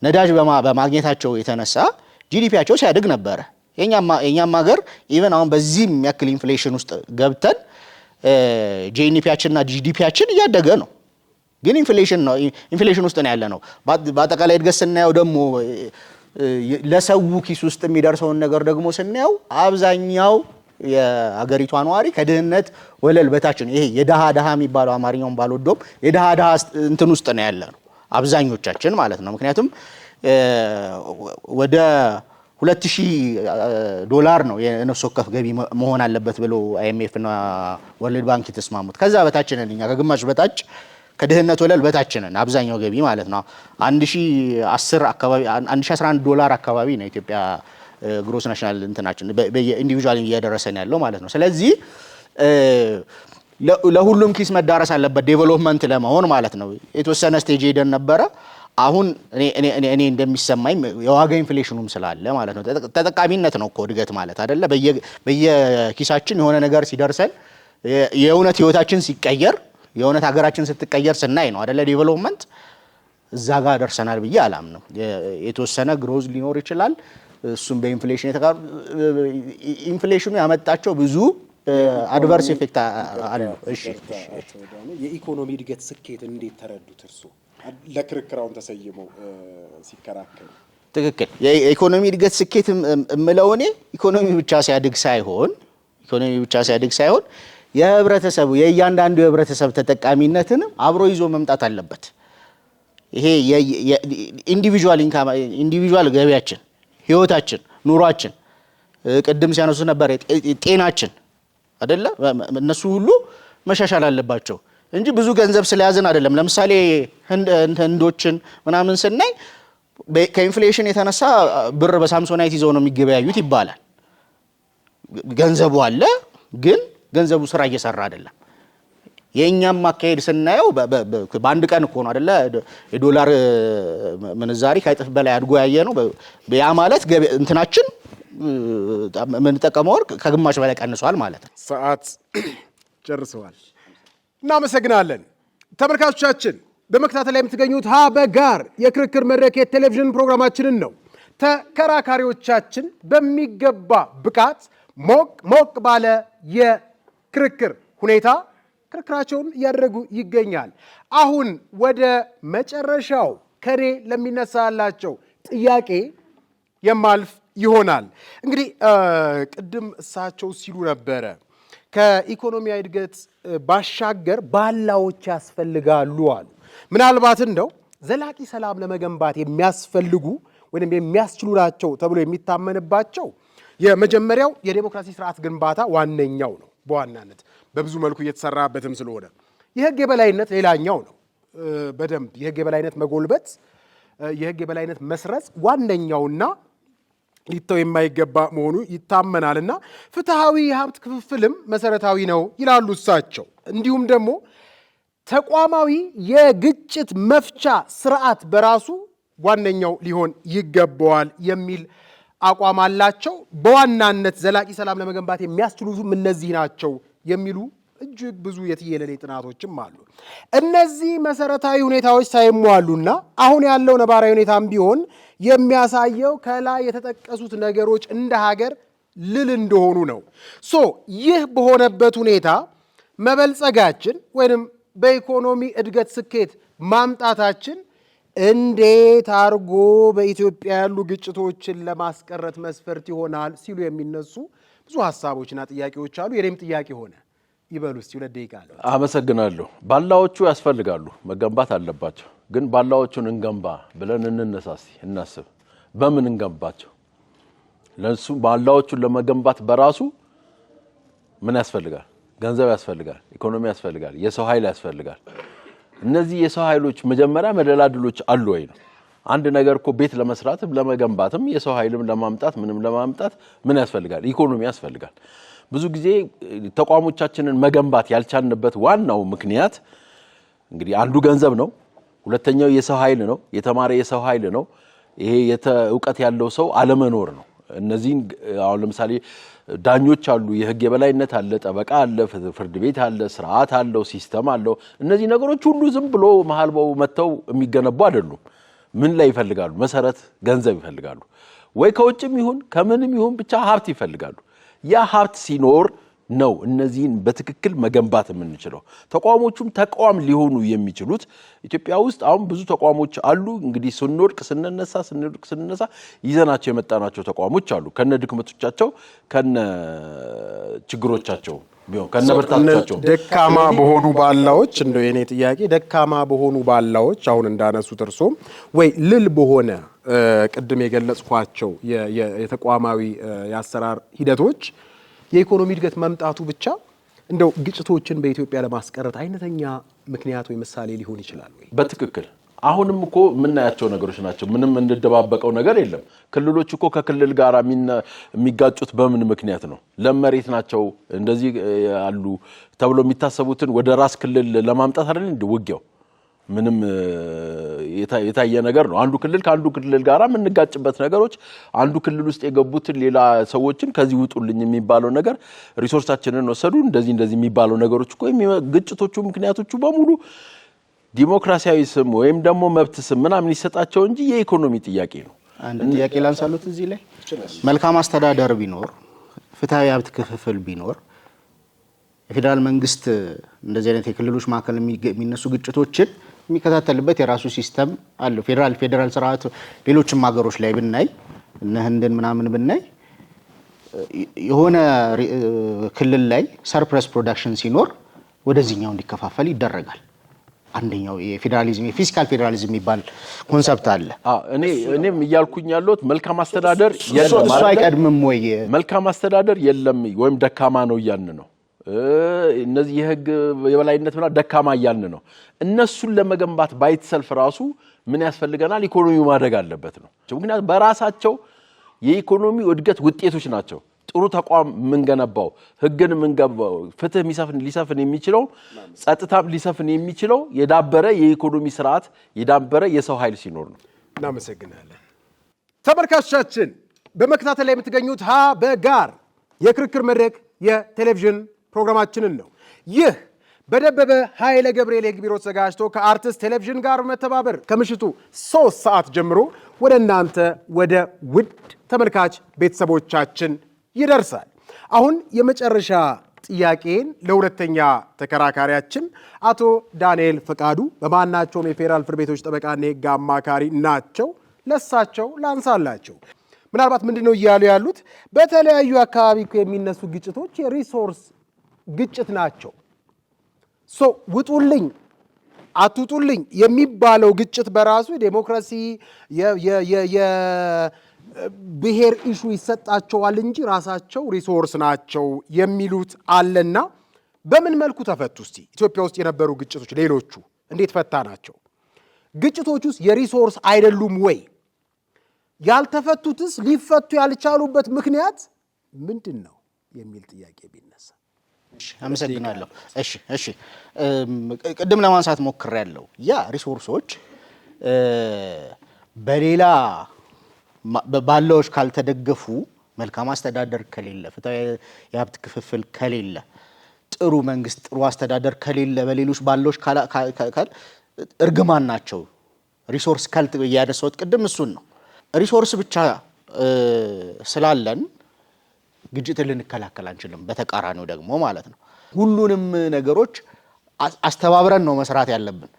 ነዳጅ በማግኘታቸው የተነሳ ጂዲፒያቸው ሲያድግ ነበረ። የኛም ሀገር ኢቨን አሁን በዚህ የሚያክል ኢንፍሌሽን ውስጥ ገብተን ጂኤንፒያችንና ጂዲፒያችን እያደገ ነው፣ ግን ኢንፍሌሽን ውስጥ ነው ያለ ነው። በአጠቃላይ እድገት ስናየው ደግሞ ለሰው ኪስ ውስጥ የሚደርሰውን ነገር ደግሞ ስናየው አብዛኛው የሀገሪቷ ነዋሪ ከድህነት ወለል በታች ነው። ይሄ የደሃ የሚባለው አማርኛውን ባልወደውም የደሃ እንትን ውስጥ ነው ያለ ነው አብዛኞቻችን ማለት ነው። ምክንያቱም ወደ $2000 ነው የነፍስ ወከፍ ገቢ መሆን አለበት ብሎ IMF እና ወርልድ ባንክ የተስማሙት። ከዛ በታች ነን እኛ፣ ከግማሽ በታች ከድህነት ወለል በታች ነን አብዛኛው ገቢ ማለት ነው። $1011 አካባቢ ነው ኢትዮጵያ ግሮስ ናሽናል እንትናችን በኢንዲቪጁዋል እያደረሰን ያለው ማለት ነው። ስለዚህ ለሁሉም ኪስ መዳረስ አለበት ዴቨሎፕመንት ለመሆን ማለት ነው። የተወሰነ ስቴጅ ሄደን ነበረ። አሁን እኔ እንደሚሰማኝ የዋጋ ኢንፍሌሽኑም ስላለ ማለት ነው። ተጠቃሚነት ነው እኮ እድገት ማለት አይደለ? በየኪሳችን የሆነ ነገር ሲደርሰን የእውነት ህይወታችን ሲቀየር የእውነት ሀገራችን ስትቀየር ስናይ ነው አይደለ? ዴቨሎፕመንት እዛ ጋር ደርሰናል ብዬ አላምንም። የተወሰነ ግሮዝ ሊኖር ይችላል። እሱም በኢንፍሌሽን ኢንፍሌሽኑ ያመጣቸው ብዙ አድቨርስ ኢፌክት አለ። እሺ፣ የኢኮኖሚ እድገት ስኬት እንዴት ተረዱት እርሱ? ለክርክራውን ተሰይመው ሲከራከሩ ትክክል። የኢኮኖሚ እድገት ስኬት እምለው እኔ ኢኮኖሚ ብቻ ሲያድግ ሳይሆን የህብረተሰቡ የእያንዳንዱ የህብረተሰብ ተጠቃሚነትንም አብሮ ይዞ መምጣት አለበት። ይሄ ኢንዲቪጁዋል ገቢያችን፣ ህይወታችን፣ ኑሯችን ቅድም ሲያነሱ ነበር ጤናችን አይደለ? እነሱ ሁሉ መሻሻል አለባቸው እንጂ ብዙ ገንዘብ ስለያዝን አይደለም። ለምሳሌ ህንዶችን ምናምን ስናይ ከኢንፍሌሽን የተነሳ ብር በሳምሶናይት ይዘው ነው የሚገበያዩት ይባላል። ገንዘቡ አለ፣ ግን ገንዘቡ ስራ እየሰራ አይደለም። የኛም አካሄድ ስናየው በአንድ ቀን እኮ ነው አይደለ? የዶላር ምንዛሪ ከእጥፍ በላይ አድጎ ያየ ነው። ያ ማለት እንትናችን የምንጠቀመው ወርቅ ከግማሽ በላይ ቀንሷል ማለት ነው። ሰዓት ጨርሰዋል። እናመሰግናለን። ተመልካቾቻችን በመከታተል ላይ የምትገኙት ሀበጋር የክርክር መድረክ የቴሌቪዥን ፕሮግራማችንን ነው። ተከራካሪዎቻችን በሚገባ ብቃት ሞቅ ባለ የክርክር ሁኔታ ክርክራቸውን እያደረጉ ይገኛል። አሁን ወደ መጨረሻው ከኔ ለሚነሳላቸው ጥያቄ የማልፍ ይሆናል። እንግዲህ ቅድም እሳቸው ሲሉ ነበረ ከኢኮኖሚያዊ እድገት ባሻገር ባላዎች ያስፈልጋሉ አሉ። ምናልባት እንደው ዘላቂ ሰላም ለመገንባት የሚያስፈልጉ ወይም የሚያስችሉ ናቸው ተብሎ የሚታመንባቸው የመጀመሪያው የዴሞክራሲ ስርዓት ግንባታ ዋነኛው ነው። በዋናነት በብዙ መልኩ እየተሰራበትም ስለሆነ የህግ የበላይነት ሌላኛው ነው። በደንብ የህግ የበላይነት መጎልበት፣ የህግ የበላይነት መስረጽ ዋነኛውና ሊተው የማይገባ መሆኑ ይታመናልና ፍትሃዊ የሀብት ክፍፍልም መሰረታዊ ነው ይላሉ እሳቸው። እንዲሁም ደግሞ ተቋማዊ የግጭት መፍቻ ስርዓት በራሱ ዋነኛው ሊሆን ይገባዋል የሚል አቋም አላቸው። በዋናነት ዘላቂ ሰላም ለመገንባት የሚያስችሉም እነዚህ ናቸው የሚሉ እጅግ ብዙ የትየለሌ ጥናቶችም አሉ። እነዚህ መሰረታዊ ሁኔታዎች ሳይሟሉና አሁን ያለው ነባራዊ ሁኔታም ቢሆን የሚያሳየው ከላይ የተጠቀሱት ነገሮች እንደ ሀገር ልል እንደሆኑ ነው። ይህ በሆነበት ሁኔታ መበልጸጋችን ወይም በኢኮኖሚ እድገት ስኬት ማምጣታችን እንዴት አርጎ በኢትዮጵያ ያሉ ግጭቶችን ለማስቀረት መስፈርት ይሆናል ሲሉ የሚነሱ ብዙ ሀሳቦችና ጥያቄዎች አሉ። የኔም ጥያቄ ሆነ ይበሉ እስቲ 2 ደቂቃ አለ። አመሰግናለሁ። ባላዎቹ ያስፈልጋሉ፣ መገንባት አለባቸው። ግን ባላዎቹን እንገንባ ብለን እንነሳሲ እናስብ። በምን እንገንባቸው? ለሱ ባላዎቹን ለመገንባት በራሱ ምን ያስፈልጋል? ገንዘብ ያስፈልጋል፣ ኢኮኖሚ ያስፈልጋል፣ የሰው ኃይል ያስፈልጋል። እነዚህ የሰው ኃይሎች መጀመሪያ መደላድሎች አሉ ወይ ነው። አንድ ነገር እኮ ቤት ለመስራትም ለመገንባትም የሰው ኃይልም ለማምጣት ምንም ለማምጣት ምን ያስፈልጋል? ኢኮኖሚ ያስፈልጋል። ብዙ ጊዜ ተቋሞቻችንን መገንባት ያልቻልንበት ዋናው ምክንያት እንግዲህ አንዱ ገንዘብ ነው፣ ሁለተኛው የሰው ኃይል ነው፣ የተማረ የሰው ኃይል ነው። ይሄ እውቀት ያለው ሰው አለመኖር ነው። እነዚህን አሁን ለምሳሌ ዳኞች አሉ፣ የህግ የበላይነት አለ፣ ጠበቃ አለ፣ ፍርድ ቤት አለ፣ ስርዓት አለው፣ ሲስተም አለው። እነዚህ ነገሮች ሁሉ ዝም ብሎ መሀልባው መተው የሚገነቡ አይደሉም። ምን ላይ ይፈልጋሉ? መሰረት ገንዘብ ይፈልጋሉ። ወይ ከውጭም ይሁን ከምንም ይሁን ብቻ ሀብት ይፈልጋሉ። ያ ሀብት ሲኖር ነው እነዚህን በትክክል መገንባት የምንችለው። ተቋሞቹም ተቋም ሊሆኑ የሚችሉት ኢትዮጵያ ውስጥ አሁን ብዙ ተቋሞች አሉ። እንግዲህ ስንወድቅ ስንነሳ ይዘናቸው የመጣናቸው ተቋሞች አሉ፣ ከነ ድክመቶቻቸው ከነ ችግሮቻቸው ቢሆን ከነ ብርታቶቻቸው። ደካማ በሆኑ ባላዎች እንደው የኔ ጥያቄ ደካማ በሆኑ ባላዎች አሁን እንዳነሱት እርሶም ወይ ልል በሆነ ቅድም የገለጽኳቸው የተቋማዊ የአሰራር ሂደቶች የኢኮኖሚ እድገት መምጣቱ ብቻ እንደው ግጭቶችን በኢትዮጵያ ለማስቀረት አይነተኛ ምክንያት ወይ ምሳሌ ሊሆን ይችላል ወይ? በትክክል አሁንም እኮ የምናያቸው ነገሮች ናቸው። ምንም እንደደባበቀው ነገር የለም። ክልሎች እኮ ከክልል ጋር የሚጋጩት በምን ምክንያት ነው? ለመሬት ናቸው እንደዚህ ያሉ ተብሎ የሚታሰቡትን ወደ ራስ ክልል ለማምጣት አይደል እንደ ውጊያው ምንም የታየ ነገር ነው። አንዱ ክልል ከአንዱ ክልል ጋር የምንጋጭበት ነገሮች አንዱ ክልል ውስጥ የገቡትን ሌላ ሰዎችን ከዚህ ውጡልኝ የሚባለው ነገር ሪሶርሳችንን ወሰዱ እንደዚህ የሚባለው ነገሮች እኮ ግጭቶቹ ምክንያቶቹ በሙሉ ዲሞክራሲያዊ ስም ወይም ደግሞ መብት ስም ምናምን ይሰጣቸው እንጂ የኢኮኖሚ ጥያቄ ነው። አንድ ጥያቄ ላንሳሉት እዚህ ላይ መልካም አስተዳደር ቢኖር ፍትሃዊ ሀብት ክፍፍል ቢኖር የፌደራል መንግስት እንደዚህ አይነት የክልሎች መካከል የሚነሱ ግጭቶችን የሚከታተልበት የራሱ ሲስተም አለው። ፌደራል ስርዓት ሌሎችም ሀገሮች ላይ ብናይ እነ ህንድን ምናምን ብናይ የሆነ ክልል ላይ ሰርፕለስ ፕሮዳክሽን ሲኖር ወደዚህኛው እንዲከፋፈል ይደረጋል። አንደኛው የፌደራሊዝም የፊስካል ፌደራሊዝም የሚባል ኮንሰፕት አለ። እኔም እያልኩኝ ያለሁት መልካም አስተዳደር የለም እሱ አይቀድምም ወይ? መልካም አስተዳደር የለም ወይም ደካማ ነው እያልን ነው። እነዚህ የህግ የበላይነት ምናምን ደካማ እያልን ነው። እነሱን ለመገንባት ባይተሰልፍ ራሱ ምን ያስፈልገናል? ኢኮኖሚው ማደግ አለበት ነው። ምክንያቱም በራሳቸው የኢኮኖሚ እድገት ውጤቶች ናቸው። ጥሩ ተቋም የምንገነባው ህግን የምንገባው ፍትህ ሊሰፍን የሚችለው ጸጥታም ሊሰፍን የሚችለው የዳበረ የኢኮኖሚ ስርዓት የዳበረ የሰው ኃይል ሲኖር ነው። እናመሰግናለን። ተመልካቾቻችን በመከታተል ላይ የምትገኙት ሀ በጋር የክርክር መድረክ የቴሌቪዥን ፕሮግራማችንን ነው። ይህ በደበበ ኃይለ ገብርኤል የህግ ቢሮ ተዘጋጅቶ ከአርትስት ቴሌቪዥን ጋር በመተባበር ከምሽቱ 3 ሰዓት ጀምሮ ወደ እናንተ ወደ ውድ ተመልካች ቤተሰቦቻችን ይደርሳል። አሁን የመጨረሻ ጥያቄን ለሁለተኛ ተከራካሪያችን አቶ ዳንኤል ፈቃዱ በማናቸውም የፌዴራል ፍርድ ቤቶች ጠበቃና የህግ አማካሪ ናቸው። ለሳቸው ላንሳላቸው። ምናልባት ምንድነው እያሉ ያሉት? በተለያዩ አካባቢ የሚነሱ ግጭቶች የሪሶርስ ግጭት ናቸው። ውጡልኝ አትውጡልኝ የሚባለው ግጭት በራሱ የዴሞክራሲ የብሔር ኢሹ ይሰጣቸዋል እንጂ ራሳቸው ሪሶርስ ናቸው የሚሉት አለና በምን መልኩ ተፈቱ? እስቲ ኢትዮጵያ ውስጥ የነበሩ ግጭቶች ሌሎቹ እንዴት ፈታ ናቸው? ግጭቶች ውስጥ የሪሶርስ አይደሉም ወይ? ያልተፈቱትስ ሊፈቱ ያልቻሉበት ምክንያት ምንድን ነው የሚል ጥያቄ ቢነሳ። አመሰግናለሁ። እሺ ቅድም ለማንሳት ሞክሬያለሁ። ያ ሪሶርሶች በሌላ ባለዎች ካልተደገፉ፣ መልካም አስተዳደር ከሌለ፣ ፍትሃዊ የሀብት ክፍፍል ከሌለ፣ ጥሩ መንግስት፣ ጥሩ አስተዳደር ከሌለ፣ በሌሎች ባለዎች እርግማን ናቸው። ሪሶርስ ካልት ያደሰውት ቅድም እሱን ነው። ሪሶርስ ብቻ ስላለን ግጭትን ልንከላከል አንችልም። በተቃራኒው ደግሞ ማለት ነው ሁሉንም ነገሮች አስተባብረን ነው መስራት ያለብን።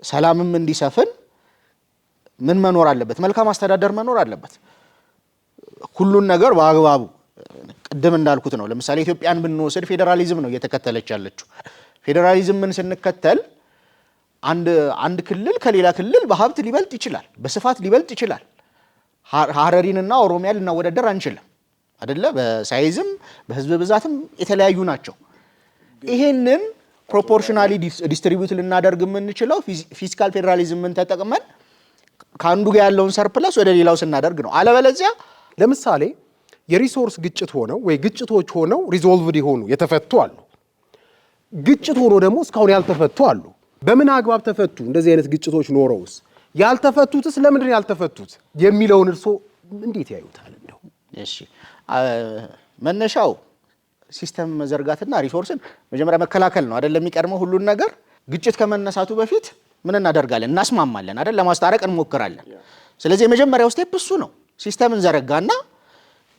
ሰላምም እንዲሰፍን ምን መኖር አለበት? መልካም አስተዳደር መኖር አለበት። ሁሉን ነገር በአግባቡ ቅድም እንዳልኩት ነው። ለምሳሌ ኢትዮጵያን ብንወስድ ፌዴራሊዝም ነው እየተከተለች ያለችው። ፌዴራሊዝምን ስንከተል አንድ ክልል ከሌላ ክልል በሀብት ሊበልጥ ይችላል፣ በስፋት ሊበልጥ ይችላል። ሀረሪንና ኦሮሚያ ልናወዳደር አንችልም አይደለ? በሳይዝም በህዝብ ብዛትም የተለያዩ ናቸው። ይሄንን ፕሮፖርሽናሊ ዲስትሪቢዩት ልናደርግ የምንችለው ፊስካል ፌዴራሊዝምን ተጠቅመን ከአንዱ ጋር ያለውን ሰርፕለስ ወደ ሌላው ስናደርግ ነው። አለበለዚያ ለምሳሌ የሪሶርስ ግጭት ሆነው ወይ ግጭቶች ሆነው ሪዞልቭድ የሆኑ የተፈቱ አሉ። ግጭት ሆኖ ደግሞ እስካሁን ያልተፈቱ አሉ። በምን አግባብ ተፈቱ? እንደዚህ አይነት ግጭቶች ኖረውስ ያልተፈቱትስ ለምንድን ነው ያልተፈቱት የሚለውን እርሶ እንዴት ያዩታል? እንደው እሺ መነሻው ሲስተም መዘርጋትና ሪሶርስን መጀመሪያ መከላከል ነው አይደል? የሚቀድመው ሁሉን ነገር ግጭት ከመነሳቱ በፊት ምን እናደርጋለን? እናስማማለን አይደል? ለማስታረቅ እንሞክራለን። ስለዚህ የመጀመሪያው ስቴፕ እሱ ነው። ሲስተምን ዘረጋና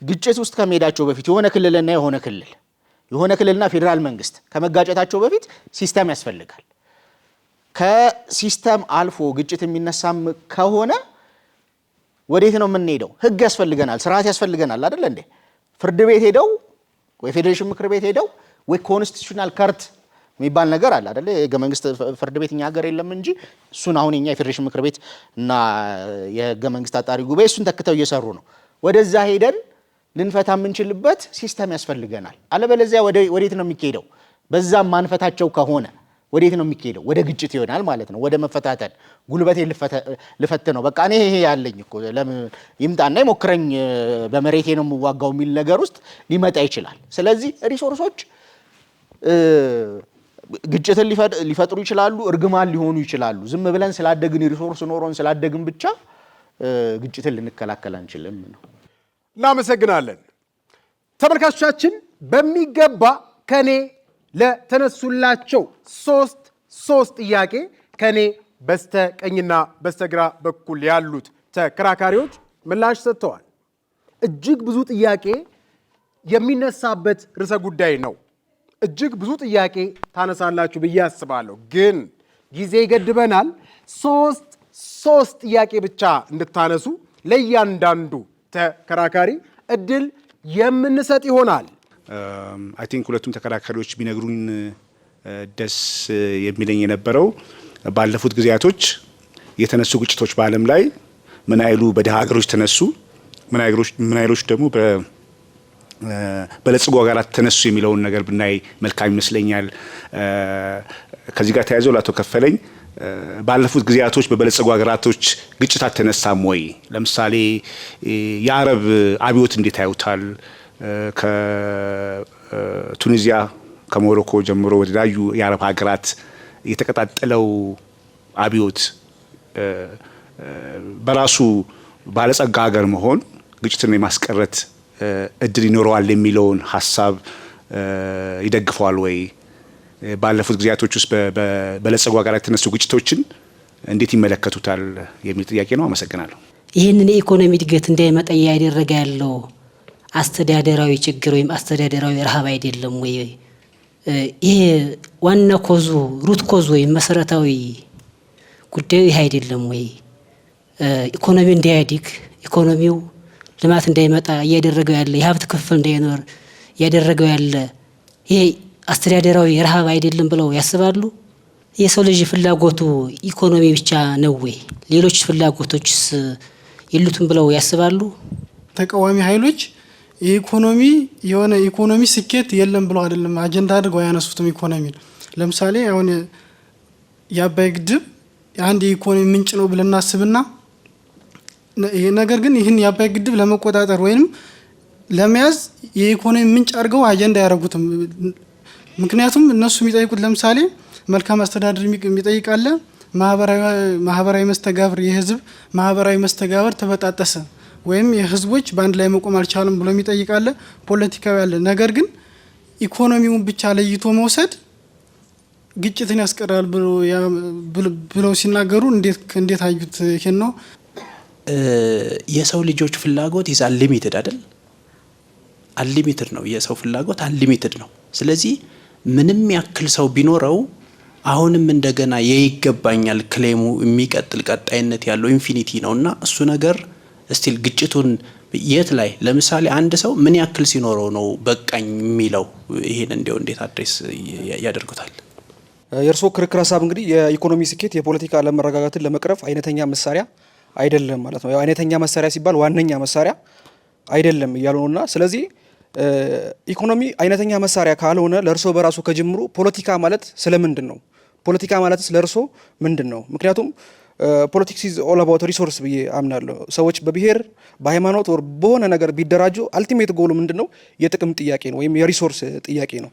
ግጭት ውስጥ ከመሄዳቸው በፊት የሆነ ክልልና ፌዴራል መንግስት ከመጋጨታቸው በፊት ሲስተም ያስፈልጋል። ከሲስተም አልፎ ግጭት የሚነሳም ከሆነ ወዴት ነው የምንሄደው? ህግ ያስፈልገናል፣ ስርዓት ያስፈልገናል አይደል እንዴ? ፍርድ ቤት ሄደው ወይ ፌዴሬሽን ምክር ቤት ሄደው ወይ ኮንስቲቱሽናል ከርት የሚባል ነገር አለ አይደል? የህገ መንግስት ፍርድ ቤት እኛ ሀገር የለም እንጂ እሱን አሁን የኛ የፌዴሬሽን ምክር ቤት እና የህገ መንግስት አጣሪ ጉባኤ እሱን ተክተው እየሰሩ ነው። ወደዛ ሄደን ልንፈታ የምንችልበት ሲስተም ያስፈልገናል። አለበለዚያ ወዴት ነው የሚካሄደው? በዛም ማንፈታቸው ከሆነ ወዴት ነው የሚካሄደው? ወደ ግጭት ይሆናል ማለት ነው። ወደ መፈታተን ጉልበቴ ልፈት ነው በቃ እኔ ይሄ ያለኝ እኮ ለምን ይምጣና ይሞክረኝ በመሬቴ ነው የምዋጋው የሚል ነገር ውስጥ ሊመጣ ይችላል። ስለዚህ ሪሶርሶች ግጭትን ሊፈጥሩ ይችላሉ፣ እርግማን ሊሆኑ ይችላሉ። ዝም ብለን ስላደግን ሪሶርስ ኖሮን ስላደግን ብቻ ግጭትን ልንከላከል አንችልም ነው። እናመሰግናለን። ተመልካቾቻችን በሚገባ ከኔ ለተነሱላቸው ሶስት ጥያቄ ከኔ በስተቀኝና በስተግራ በኩል ያሉት ተከራካሪዎች ምላሽ ሰጥተዋል። እጅግ ብዙ ጥያቄ የሚነሳበት ርዕሰ ጉዳይ ነው። እጅግ ብዙ ጥያቄ ታነሳላችሁ ብዬ አስባለሁ፣ ግን ጊዜ ይገድበናል። ሶስት ጥያቄ ብቻ እንድታነሱ ለእያንዳንዱ ተከራካሪ እድል የምንሰጥ ይሆናል። አይ ቲንክ ሁለቱም ተከራካሪዎች ቢነግሩን ደስ የሚለኝ የነበረው ባለፉት ጊዜያቶች የተነሱ ግጭቶች በዓለም ላይ ምን አይሉ በደሃ ሀገሮች ተነሱ፣ ምን አይሎች ደግሞ በለጽጉ ሀገራት ተነሱ የሚለውን ነገር ብናይ መልካም ይመስለኛል። ከዚህ ጋር ተያይዘው ለአቶ ከፈለኝ ባለፉት ጊዜያቶች በበለጸጉ ሀገራቶች ግጭት አልተነሳም ወይ? ለምሳሌ የአረብ አብዮት እንዴት ያዩታል? ከቱኒዚያ ከሞሮኮ ጀምሮ ወደ ላዩ የአረብ ሀገራት የተቀጣጠለው አብዮት በራሱ ባለጸጋ ሀገር መሆን ግጭትን የማስቀረት እድል ይኖረዋል የሚለውን ሀሳብ ይደግፈዋል ወይ? ባለፉት ጊዜያቶች ውስጥ በበለጸጉ ሀገራት የተነሱ ግጭቶችን እንዴት ይመለከቱታል የሚል ጥያቄ ነው። አመሰግናለሁ። ይህንን የኢኮኖሚ እድገት እንዳይመጣ እያደረገ ያለው አስተዳደራዊ ችግር ወይም አስተዳደራዊ ረሃብ አይደለም ወይ? ይሄ ዋና ኮዙ ሩት ኮዝ ወይም መሰረታዊ ጉዳዩ ይሄ አይደለም ወይ? ኢኮኖሚው እንዳያድግ ኢኮኖሚው ልማት እንዳይመጣ እያደረገው ያለ የሀብት ክፍል እንዳይኖር እያደረገው ያለ ይሄ አስተዳደራዊ ረሃብ አይደለም ብለው ያስባሉ? የሰው ልጅ ፍላጎቱ ኢኮኖሚ ብቻ ነው ወይ? ሌሎች ፍላጎቶችስ የሉትም ብለው ያስባሉ? ተቃዋሚ ኃይሎች የሆነ ኢኮኖሚ ስኬት የለም ብለው አይደለም አጀንዳ አድርገው ያነሱትም ኢኮኖሚ ነው። ለምሳሌ አሁን የአባይ ግድብ አንድ የኢኮኖሚ ምንጭ ነው ብለን እናስብና ነገር ግን ይህን የአባይ ግድብ ለመቆጣጠር ወይንም ለመያዝ የኢኮኖሚ ምንጭ አድርገው አጀንዳ ያደረጉትም። ምክንያቱም እነሱ የሚጠይቁት ለምሳሌ መልካም አስተዳደር የሚጠይቃለ፣ ማህበራዊ መስተጋብር፣ የህዝብ ማህበራዊ መስተጋብር ተበጣጠሰ ወይም የህዝቦች በአንድ ላይ መቆም አልቻለም ብሎ የሚጠይቃለ፣ ፖለቲካዊ ያለ። ነገር ግን ኢኮኖሚውን ብቻ ለይቶ መውሰድ ግጭትን ያስቀራል ብለው ሲናገሩ እንዴት አዩት? ይሄን ነው የሰው ልጆች ፍላጎት ይዛ አንሊሚትድ አይደል? አንሊሚትድ ነው የሰው ፍላጎት አንሊሚትድ ነው። ስለዚህ ምንም ያክል ሰው ቢኖረው አሁንም እንደገና የይገባኛል ክሌሙ የሚቀጥል ቀጣይነት ያለው ኢንፊኒቲ ነውና እሱ ነገር ስቲል ግጭቱን የት ላይ ለምሳሌ አንድ ሰው ምን ያክል ሲኖረው ነው በቃኝ የሚለው? ይሄን እንዴት አድሬስ ያደርጉታል? የእርስዎ ክርክር ሀሳብ እንግዲህ የኢኮኖሚ ስኬት የፖለቲካ አለመረጋጋትን ለመቅረፍ አይነተኛ መሳሪያ አይደለም ማለት ነው። አይነተኛ መሳሪያ ሲባል ዋነኛ መሳሪያ አይደለም እያሉ ነውና ስለዚህ ኢኮኖሚ አይነተኛ መሳሪያ ካልሆነ ለእርሶ በራሱ ከጅምሩ ፖለቲካ ማለት ስለምንድን ነው? ፖለቲካ ማለትስ ለእርሶ ምንድን ነው? ምክንያቱም ፖለቲክስ ኢዝ ኦል አባውት ሪሶርስ ብዬ አምናለሁ። ሰዎች በብሔር በሃይማኖት ወር በሆነ ነገር ቢደራጁ አልቲሜት ጎሉ ምንድን ነው? የጥቅም ጥያቄ ነው ወይም የሪሶርስ ጥያቄ ነው።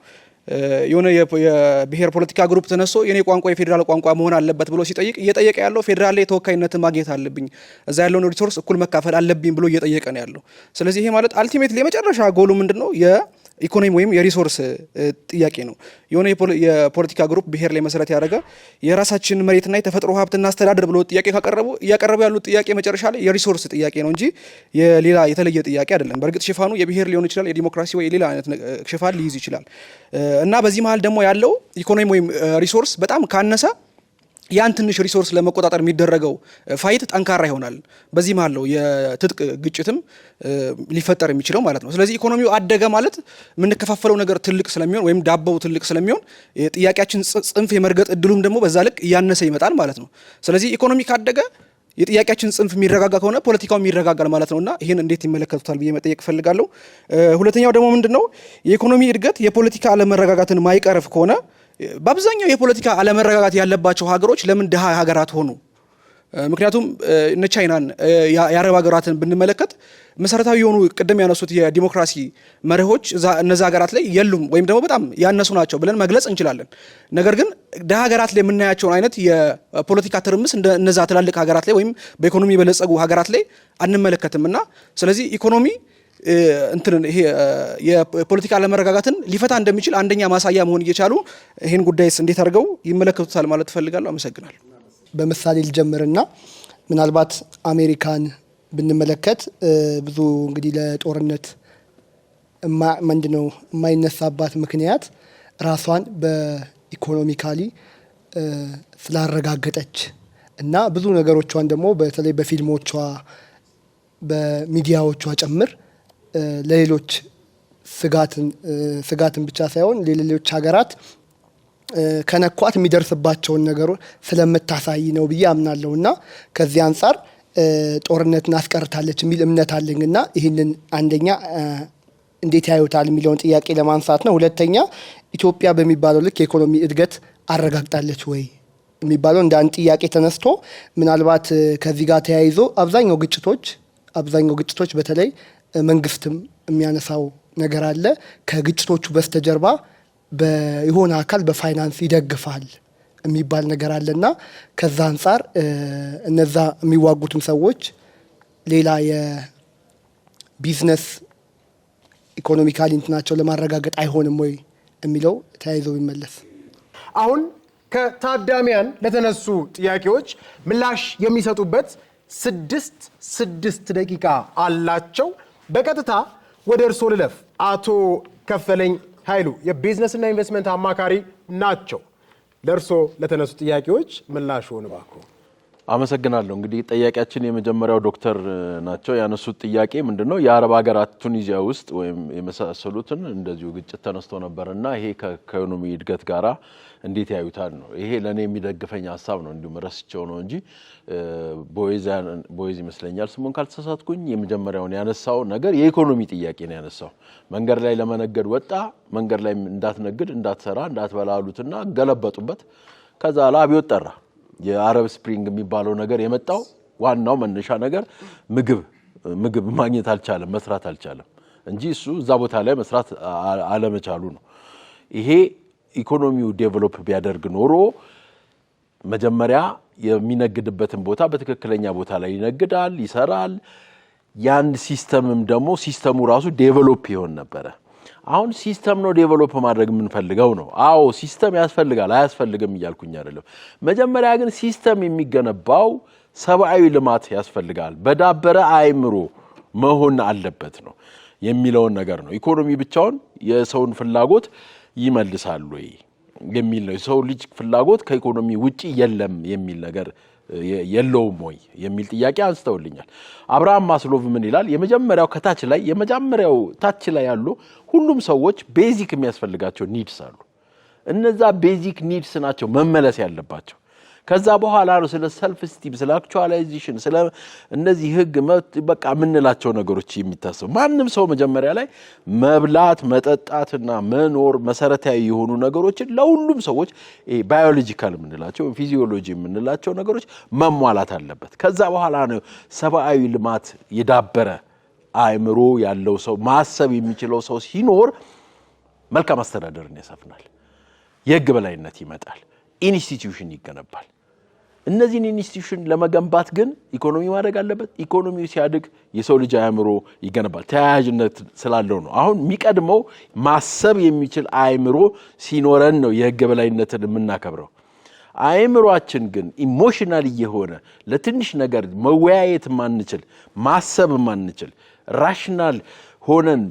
የሆነ የብሔር ፖለቲካ ግሩፕ ተነስቶ የኔ ቋንቋ የፌዴራል ቋንቋ መሆን አለበት ብሎ ሲጠይቅ እየጠየቀ ያለው ፌዴራል ላይ ተወካይነትን ማግኘት አለብኝ፣ እዛ ያለውን ሪሶርስ እኩል መካፈል አለብኝ ብሎ እየጠየቀ ነው ያለው። ስለዚህ ይሄ ማለት አልቲሜትሊ የመጨረሻ ጎሉ ምንድነው? የኢኮኖሚ ወይም የሪሶርስ ጥያቄ ነው። የሆነ የፖለቲካ ግሩፕ ብሔር ላይ መሰረት ያደረገ የራሳችን መሬትና የተፈጥሮ ሀብትና አስተዳደር ብሎ ጥያቄ እያቀረቡ ያሉት ጥያቄ መጨረሻ ላይ የሪሶርስ ጥያቄ ነው እንጂ የሌላ የተለየ ጥያቄ አይደለም። በእርግጥ ሽፋኑ የብሔር ሊሆን ይችላል፣ የዲሞክራሲ ወይ ሌላ አይነት ሽፋን ሊይዝ ይችላል። እና በዚህ መሀል ደግሞ ያለው ኢኮኖሚ ወይም ሪሶርስ በጣም ካነሰ ያን ትንሽ ሪሶርስ ለመቆጣጠር የሚደረገው ፋይት ጠንካራ ይሆናል። በዚህ መሀል ነው የትጥቅ ግጭትም ሊፈጠር የሚችለው ማለት ነው። ስለዚህ ኢኮኖሚው አደገ ማለት የምንከፋፈለው ነገር ትልቅ ስለሚሆን ወይም ዳቦው ትልቅ ስለሚሆን ጥያቄያችን ጽንፍ የመርገጥ እድሉም ደግሞ በዛ ልክ እያነሰ ይመጣል ማለት ነው። ስለዚህ ኢኮኖሚ ካደገ የጥያቄያችን ጽንፍ የሚረጋጋ ከሆነ ፖለቲካው ይረጋጋል ማለት ነውና ይሄን እንዴት ይመለከቱታል ብዬ መጠየቅ ፈልጋለሁ። ሁለተኛው ደግሞ ምንድነው የኢኮኖሚ እድገት የፖለቲካ አለመረጋጋትን ማይቀርፍ ከሆነ በአብዛኛው የፖለቲካ አለመረጋጋት ያለባቸው ሀገሮች ለምን ድሃ ሀገራት ሆኑ? ምክንያቱም እነ ቻይናን የአረብ ሀገራትን ብንመለከት መሰረታዊ የሆኑ ቅድም ያነሱት የዲሞክራሲ መርሆች እነዛ ሀገራት ላይ የሉም ወይም ደግሞ በጣም ያነሱ ናቸው ብለን መግለጽ እንችላለን። ነገር ግን ድሃ ሀገራት ላይ የምናያቸውን አይነት የፖለቲካ ትርምስ እነዛ ትላልቅ ሀገራት ላይ ወይም በኢኮኖሚ የበለጸጉ ሀገራት ላይ አንመለከትምና ስለዚህ ኢኮኖሚ ይሄ የፖለቲካ አለመረጋጋትን ሊፈታ እንደሚችል አንደኛ ማሳያ መሆን እየቻሉ ይሄን ጉዳይስ እንዴት አድርገው ይመለከቱታል ማለት ፈልጋለሁ። አመሰግናለሁ። በምሳሌ ልጀምርና ምናልባት አሜሪካን ብንመለከት ብዙ እንግዲህ ለጦርነት ምንድነው የማይነሳባት ምክንያት ራሷን በኢኮኖሚካሊ ስላረጋገጠች እና ብዙ ነገሮቿን ደግሞ በተለይ በፊልሞቿ በሚዲያዎቿ ጭምር ለሌሎች ስጋትን ብቻ ሳይሆን ለሌሎች ሀገራት ከነኳት የሚደርስባቸውን ነገሮች ስለምታሳይ ነው ብዬ አምናለሁ እና ከዚህ አንጻር ጦርነትን አስቀርታለች የሚል እምነት አለኝና ይህንን አንደኛ እንዴት ያዩታል የሚለውን ጥያቄ ለማንሳት ነው። ሁለተኛ ኢትዮጵያ በሚባለው ልክ የኢኮኖሚ እድገት አረጋግጣለች ወይ የሚባለው እንደ አንድ ጥያቄ ተነስቶ ምናልባት ከዚህ ጋር ተያይዞ አብዛኛው ግጭቶች በተለይ መንግስትም የሚያነሳው ነገር አለ። ከግጭቶቹ በስተጀርባ የሆነ አካል በፋይናንስ ይደግፋል የሚባል ነገር አለና ከዛ አንጻር እነዛ የሚዋጉትም ሰዎች ሌላ የቢዝነስ ኢኮኖሚካሊ እንትናቸው ለማረጋገጥ አይሆንም ወይ የሚለው ተያይዞ ቢመለስ። አሁን ከታዳሚያን ለተነሱ ጥያቄዎች ምላሽ የሚሰጡበት 6 ደቂቃ አላቸው። በቀጥታ ወደ እርሶ ልለፍ። አቶ ከፈለኝ ኃይሉ የቢዝነስና ኢንቨስትመንት አማካሪ ናቸው። ለእርሶ ለተነሱ ጥያቄዎች ምላሽ ሆነ ባክዎ። አመሰግናለሁ። እንግዲህ ጥያቄያችን የመጀመሪያው ዶክተር ናቸው ያነሱት ጥያቄ ምንድነው የአረብ ሀገራት ቱኒዚያ ውስጥ ወይም የመሳሰሉትን እንደዚሁ ግጭት ተነስቶ ነበርና ይሄ ከኢኮኖሚ እድገት ጋራ እንዴት ያዩታል ነው። ይሄ ለኔ የሚደግፈኝ ሐሳብ ነው። እንዲሁ መረስቸው ነው እንጂ ቦይዝ ይመስለኛል ስሙን ካልተሳሳትኩኝ የመጀመሪያውን ያነሳው ነገር የኢኮኖሚ ጥያቄ ነው ያነሳው። መንገድ ላይ ለመነገድ ወጣ፣ መንገድ ላይ እንዳትነግድ እንዳትሰራ እንዳትበላሉትና ገለበጡበት። ከዛ አብዮት ጠራ። የአረብ ስፕሪንግ የሚባለው ነገር የመጣው ዋናው መነሻ ነገር ምግብ ማግኘት አልቻለም፣ መስራት አልቻለም እንጂ እሱ እዛ ቦታ ላይ መስራት አለመቻሉ ነው። ይሄ ኢኮኖሚው ዴቨሎፕ ቢያደርግ ኖሮ መጀመሪያ የሚነግድበትን ቦታ በትክክለኛ ቦታ ላይ ይነግዳል፣ ይሰራል። ያን ሲስተምም ደግሞ ሲስተሙ ራሱ ዴቨሎፕ ይሆን ነበረ። አሁን ሲስተም ነው ዴቨሎፕ ማድረግ የምንፈልገው ነው። አዎ ሲስተም ያስፈልጋል፣ አያስፈልግም እያልኩኝ አይደለም። መጀመሪያ ግን ሲስተም የሚገነባው ሰብአዊ ልማት ያስፈልጋል፣ በዳበረ አእምሮ መሆን አለበት ነው የሚለውን ነገር ነው። ኢኮኖሚ ብቻውን የሰውን ፍላጎት ይመልሳል ወይ የሚል ነው። የሰው ልጅ ፍላጎት ከኢኮኖሚ ውጪ የለም የሚል ነገር የለውም ወይ የሚል ጥያቄ አንስተውልኛል። አብርሃም ማስሎቭ ምን ይላል? የመጀመሪያው ከታች ላይ የመጀመሪያው ታች ላይ ያሉ ሁሉም ሰዎች ቤዚክ የሚያስፈልጋቸው ኒድስ አሉ። እነዛ ቤዚክ ኒድስ ናቸው መመለስ ያለባቸው። ከዛ በኋላ ነው ስለ ሰልፍ ስቲም ስለ አክቹዋላይዜሽን ስለ እነዚህ ህግ በቃ ምንላቸው ነገሮች የሚታሰቡ። ማንም ሰው መጀመሪያ ላይ መብላት መጠጣትና መኖር መሰረታዊ የሆኑ ነገሮችን ለሁሉም ሰዎች ባዮሎጂካል ምንላቸው ፊዚዮሎጂ ምንላቸው ነገሮች መሟላት አለበት። ከዛ በኋላ ነው ሰብአዊ ልማት የዳበረ አእምሮ ያለው ሰው ማሰብ የሚችለው ሰው ሲኖር መልካም አስተዳደርን ያሰፍናል፣ የህግ በላይነት ይመጣል፣ ኢንስቲትዩሽን ይገነባል። እነዚህን ኢንስቲትዩሽን ለመገንባት ግን ኢኮኖሚ ማደግ አለበት። ኢኮኖሚው ሲያድግ የሰው ልጅ አእምሮ ይገነባል። ተያያዥነት ስላለው ነው። አሁን የሚቀድመው ማሰብ የሚችል አእምሮ ሲኖረን ነው የህግ በላይነትን የምናከብረው። አእምሮአችን ግን ኢሞሽናል የሆነ ለትንሽ ነገር መወያየት ማንችል ማሰብ ማንችል ራሽናል ሆነን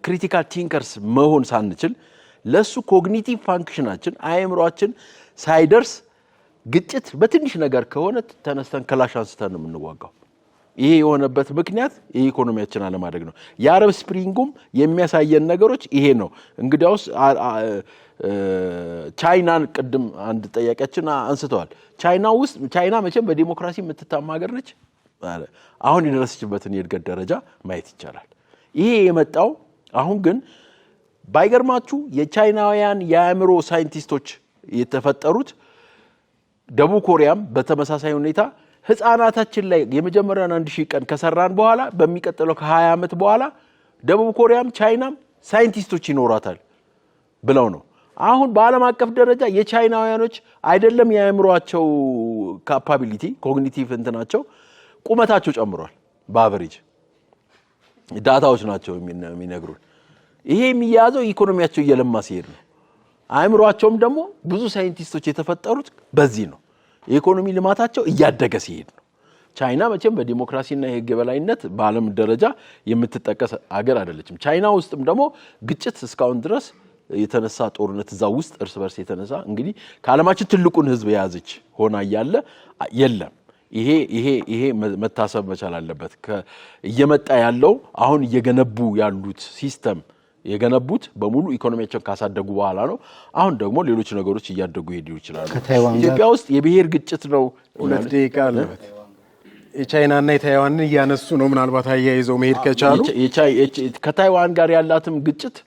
ክሪቲካል ቲንከርስ መሆን ሳንችል ለሱ ኮግኒቲቭ ፋንክሽናችን አእምሮአችን ሳይደርስ ግጭት በትንሽ ነገር ከሆነ ተነስተን ክላሽ አንስተን ነው የምንዋጋው። ይሄ የሆነበት ምክንያት የኢኮኖሚያችን አለማደግ ነው። የአረብ ስፕሪንጉም የሚያሳየን ነገሮች ይሄ ነው። እንግዲያውስ ቻይናን ቅድም አንድ ጠያቂያችን አንስተዋል። ቻይና መቼም በዲሞክራሲ የምትታማ ሀገር ነች። አሁን የደረሰችበትን የእድገት ደረጃ ማየት ይቻላል። ይሄ የመጣው አሁን ግን ባይገርማችሁ የቻይናውያን የአእምሮ ሳይንቲስቶች የተፈጠሩት ደቡብ ኮሪያም በተመሳሳይ ሁኔታ ህፃናታችን ላይ የመጀመሪያውን 1000 ቀን ከሰራን በኋላ በሚቀጥለው ከ20 ዓመት በኋላ ደቡብ ኮሪያም ቻይናም ሳይንቲስቶች ይኖራታል ብለው ነው። አሁን በዓለም አቀፍ ደረጃ የቻይናውያኖች አይደለም የአእምሮአቸው ካፓቢሊቲ ኮግኒቲቭ እንትናቸው ቁመታቸው ጨምሯል። በአቨሬጅ ዳታዎች ናቸው የሚነግሩን። ይሄ የሚያዘው ኢኮኖሚያቸው እየለማ ሲሄድ ነው። አእምሮአቸውም ደግሞ ብዙ ሳይንቲስቶች የተፈጠሩት በዚህ ነው። የኢኮኖሚ ልማታቸው እያደገ ሲሄድ ነው። ቻይና መቼም በዲሞክራሲና የህግ በላይነት በዓለም ደረጃ የምትጠቀስ ሀገር አይደለችም። ቻይና ውስጥም ደግሞ ግጭት እስካሁን ድረስ የተነሳ ጦርነት እዛ ውስጥ እርስ በርስ የተነሳ እንግዲህ ከዓለማችን ትልቁን ህዝብ የያዘች ሆና እያለ የለም። ይሄ መታሰብ መቻል አለበት። እየመጣ ያለው አሁን እየገነቡ ያሉት ሲስተም የገነቡት በሙሉ ኢኮኖሚያቸውን ካሳደጉ በኋላ ነው። አሁን ደግሞ ሌሎች ነገሮች እያደጉ ሄዱ ይችላሉ። ኢትዮጵያ ውስጥ የብሔር ግጭት ነው። ሁለት ደቂቃ አለበት። የቻይናና የታይዋንን እያነሱ ነው። ምናልባት አያይዘው መሄድ ከቻሉ ከታይዋን ጋር ያላትም ግጭት